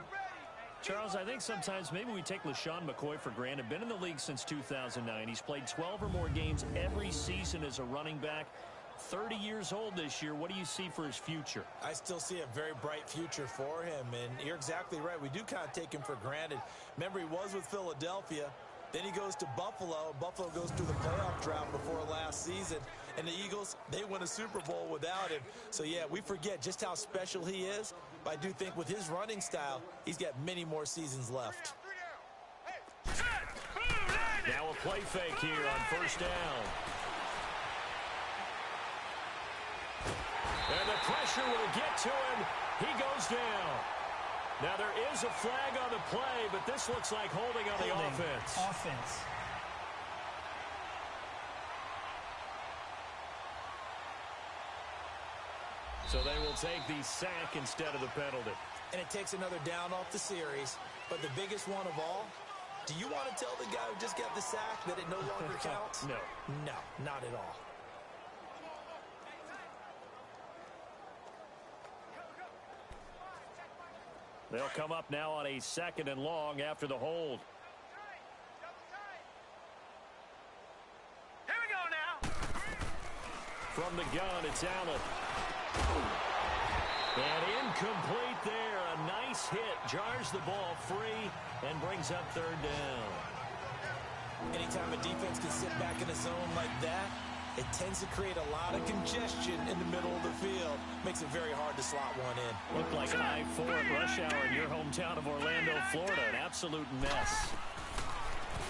Charles, I think sometimes maybe we take LeSean McCoy for granted. Been in the league since 2009. He's played 12 or more games every season as a running back. 30 years old this year. What do you see for his future? I still see a very bright future for him, and you're exactly right. We do kind of take him for granted. Remember, he was with Philadelphia. Then he goes to Buffalo. Buffalo goes through the playoff drought before last season. And the Eagles, they win a Super Bowl without him. So, yeah, we forget just how special he is. But I do think with his running style, he's got many more seasons left. Now a play fake here on 1st down. And the pressure will get to him. He goes down. Now there is a flag on the play, but this looks like holding on the offense. So they will take the sack instead of the penalty. And it takes another down off the series. But the biggest one of all, do you want to tell the guy who just got the sack that it no longer counts? No. No, not at all. They'll come up now on a 2nd and long after the hold. Here we go now. From the gun, it's Allen. And incomplete there. A nice hit. Jars the ball free and brings up 3rd down. Anytime a defense can sit back in a zone like that, it tends to create a lot of congestion in the middle of the field. Makes it very hard to slot one in. Looked like an I-4 at rush hour in your hometown of Orlando, Florida. An absolute mess.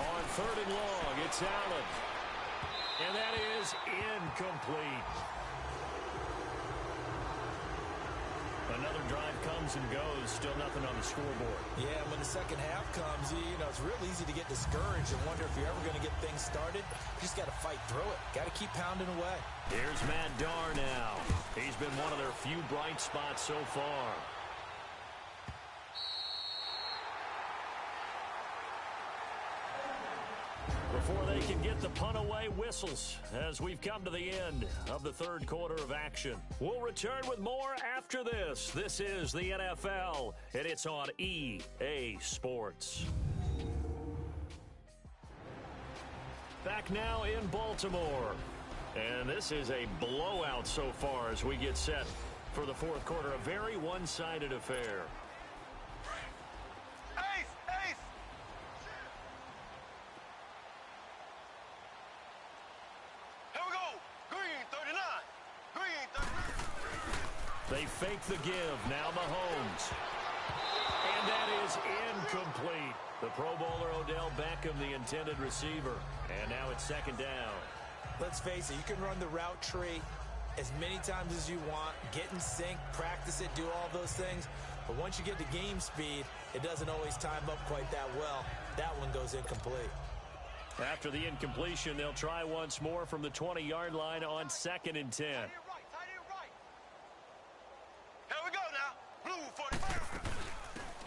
On 3rd and long, it's Allen. And that is incomplete. Another drive comes and goes. Still nothing on the scoreboard. Yeah, when the second half comes, it's real easy to get discouraged and wonder if you're ever going to get things started. You just got to fight through it. Got to keep pounding away. Here's Matt Darr now. He's been one of their few bright spots so far. Before they can get the punt away, whistles as we've come to the end of the third quarter of action. We'll return with more after this. This is the NFL, and it's on EA Sports. Back now in Baltimore. And this is a blowout so far as we get set for the fourth quarter. A very one-sided affair. They fake the give. Now Mahomes. And that is incomplete. The Pro Bowler Odell Beckham, the intended receiver. And now it's second down. Let's face it, you can run the route tree as many times as you want, get in sync, practice it, do all those things. But once you get to game speed, it doesn't always time up quite that well. That one goes incomplete. After the incompletion, they'll try once more from the 20-yard line on 2nd and 10.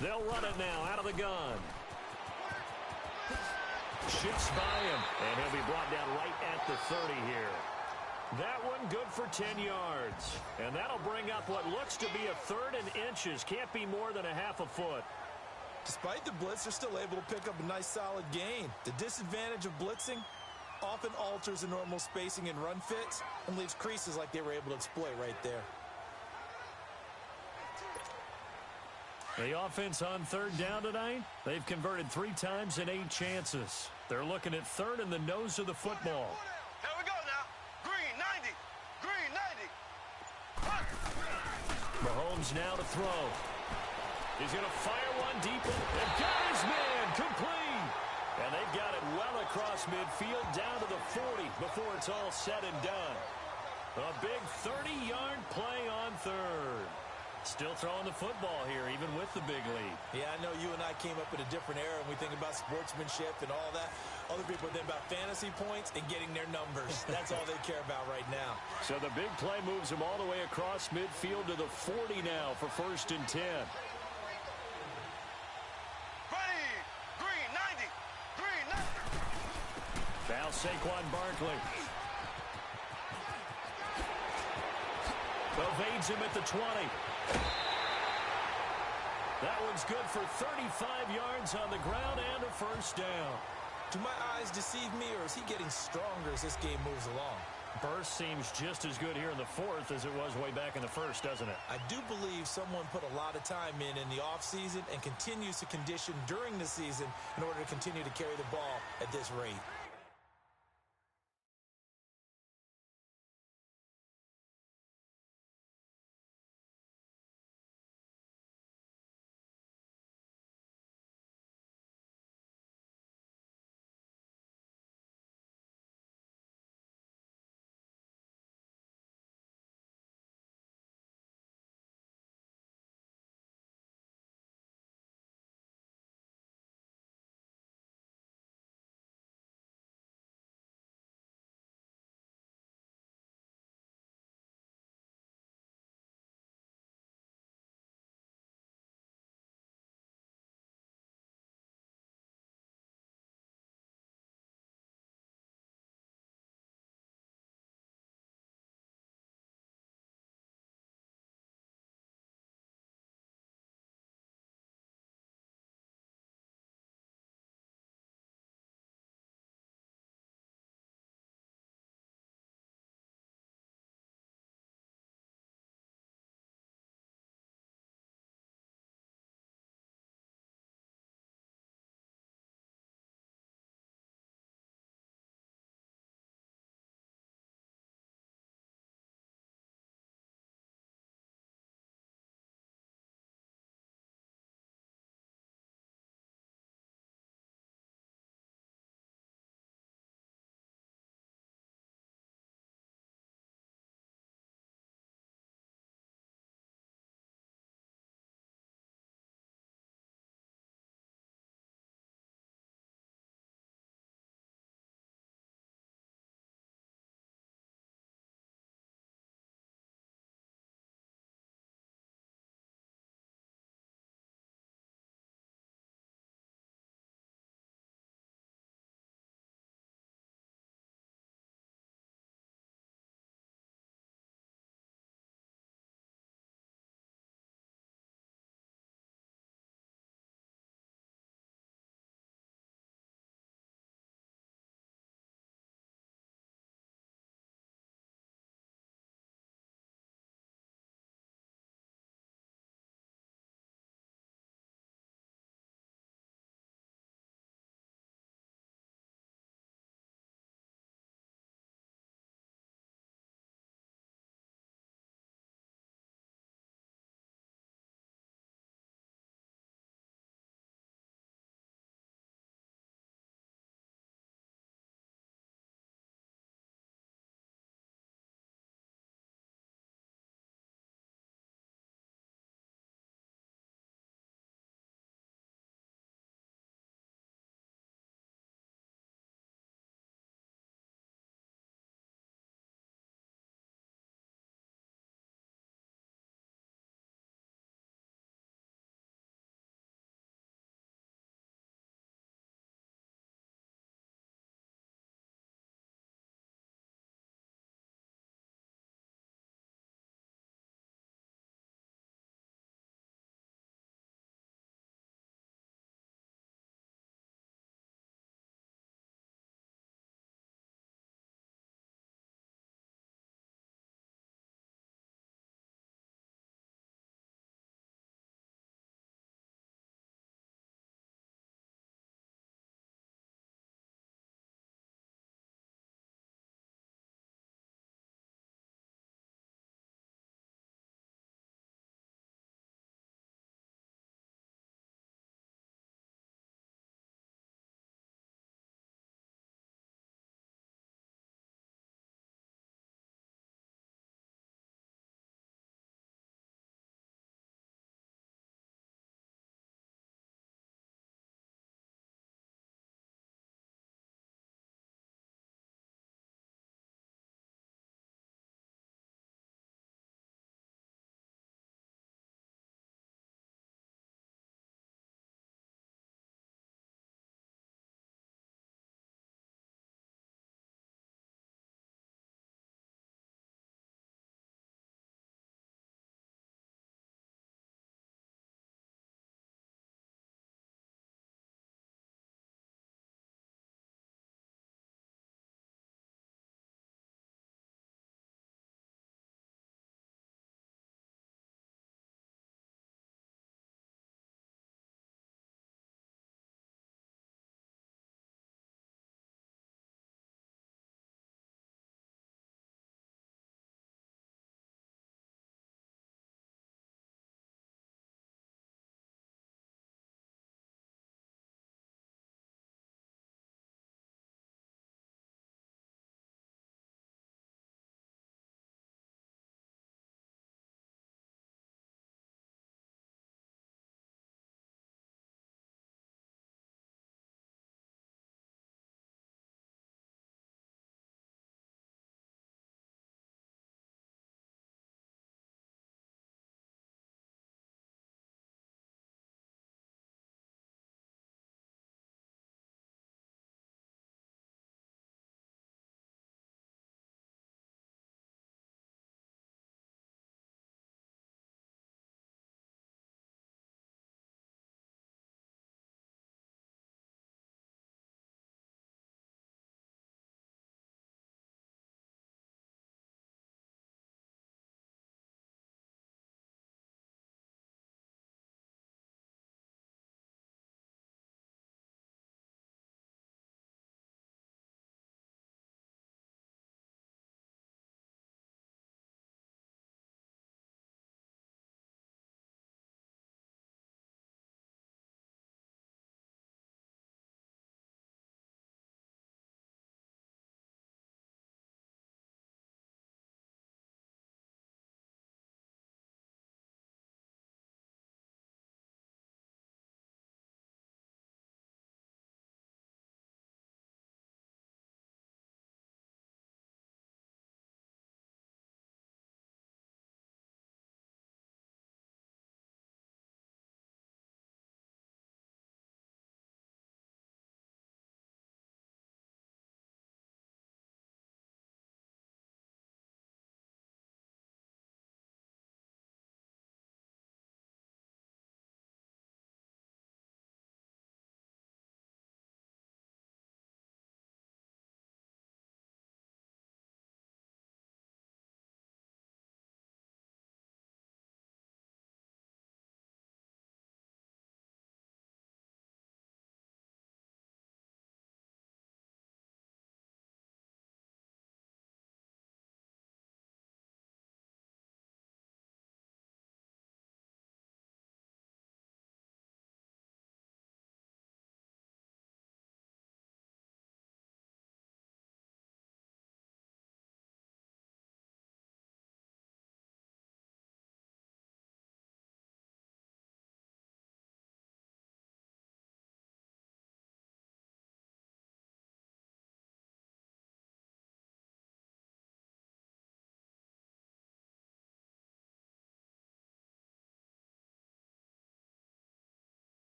They'll run it now out of the gun. Shifts by him, and he'll be brought down right at the 30 here. That one good for 10 yards. And that'll bring up what looks to be a 3rd and inches. Can't be more than a half a foot. Despite the blitz, they're still able to pick up a nice solid gain. The disadvantage of blitzing often alters the normal spacing and run fits and leaves creases like they were able to exploit right there. The offense on 3rd down tonight, they've converted 3 times in 8 chances. They're looking at 3rd in the nose of the football. Here we go now. Green 90. Green 90. Mahomes now to throw. He's going to fire one deep and got his man complete. And they've got it well across midfield down to the 40 before it's all said and done. A big 30-yard play on 3rd. Still throwing the football here, even with the big lead. Yeah, I know you and I came up in a different era, and we think about sportsmanship and all that. Other people think about fantasy points and getting their numbers. That's all they care about right now. So the big play moves them all the way across midfield to the 40 now for 1st and 10. Ready. Green 90. Green 90. Now Saquon Barkley. Evades him at the 20. That one's good for 35 yards on the ground and a 1st down. Do my eyes deceive me, or is he getting stronger as this game moves along? Burst seems just as good here in the 4th as it was way back in the 1st, doesn't it? I do believe someone put a lot of time in the offseason and continues to condition during the season in order to continue to carry the ball at this rate.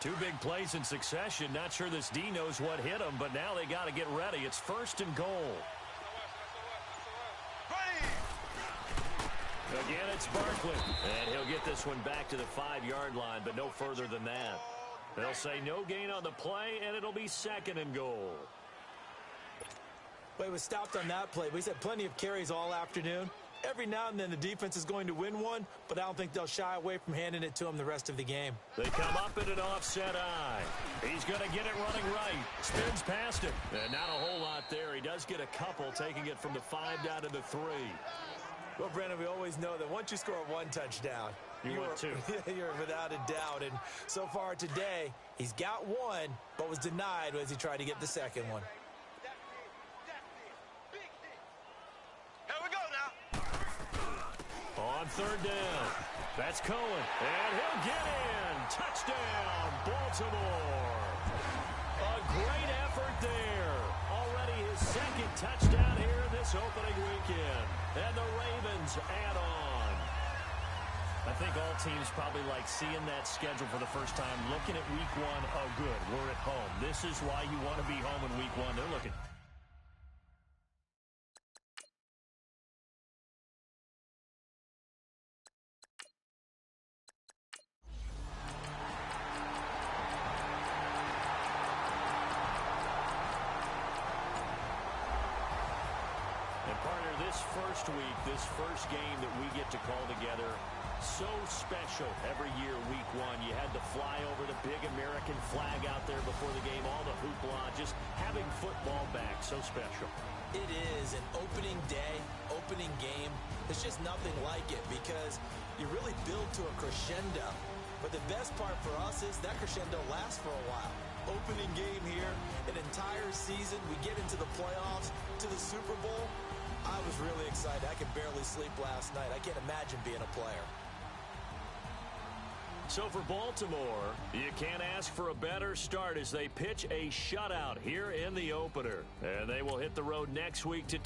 Two big plays in succession. Not sure this D knows what hit him, but now they got to get ready. It's 1st and goal. Again, it's Barkley. And he'll get this one back to the 5-yard line, but no further than that. They'll say no gain on the play, and it'll be 2nd and goal. Well, he was stopped on that play, but he's had plenty of carries all afternoon. Every now and then the defense is going to win one, but I don't think they'll shy away from handing it to him the rest of the game. They come up in an offset eye. He's going to get it running right. Spins past it. And not a whole lot there. He does get a couple, taking it from the 5 down to the 3. Well, Brandon, we always know that once you score 1 touchdown, you want 2. You're without a doubt. And so far today, he's got 1, but was denied as he tried to get the 2nd one. Here we go now. On 3rd down. That's Cohen. And he'll get in. Touchdown, Baltimore. A great effort there. Already his 2nd touchdown here this opening weekend. And the Ravens add on. I think all teams probably like seeing that schedule for the first time, looking at week 1. Oh, good, we're at home. This is why you want to be home in week 1. They're looking. This first week, this first game that we get to call together, so special every year, week 1. You had to fly over the big American flag out there before the game, all the hoopla, just having football back, so special. It is an opening day, opening game. There's just nothing like it because you really build to a crescendo. But the best part for us is that crescendo lasts for a while. Opening game here, an entire season, we get into the playoffs, to the Super Bowl. I was really excited. I could barely sleep last night. I can't imagine being a player. So for Baltimore, you can't ask for a better start as they pitch a shutout here in the opener. And they will hit the road next week to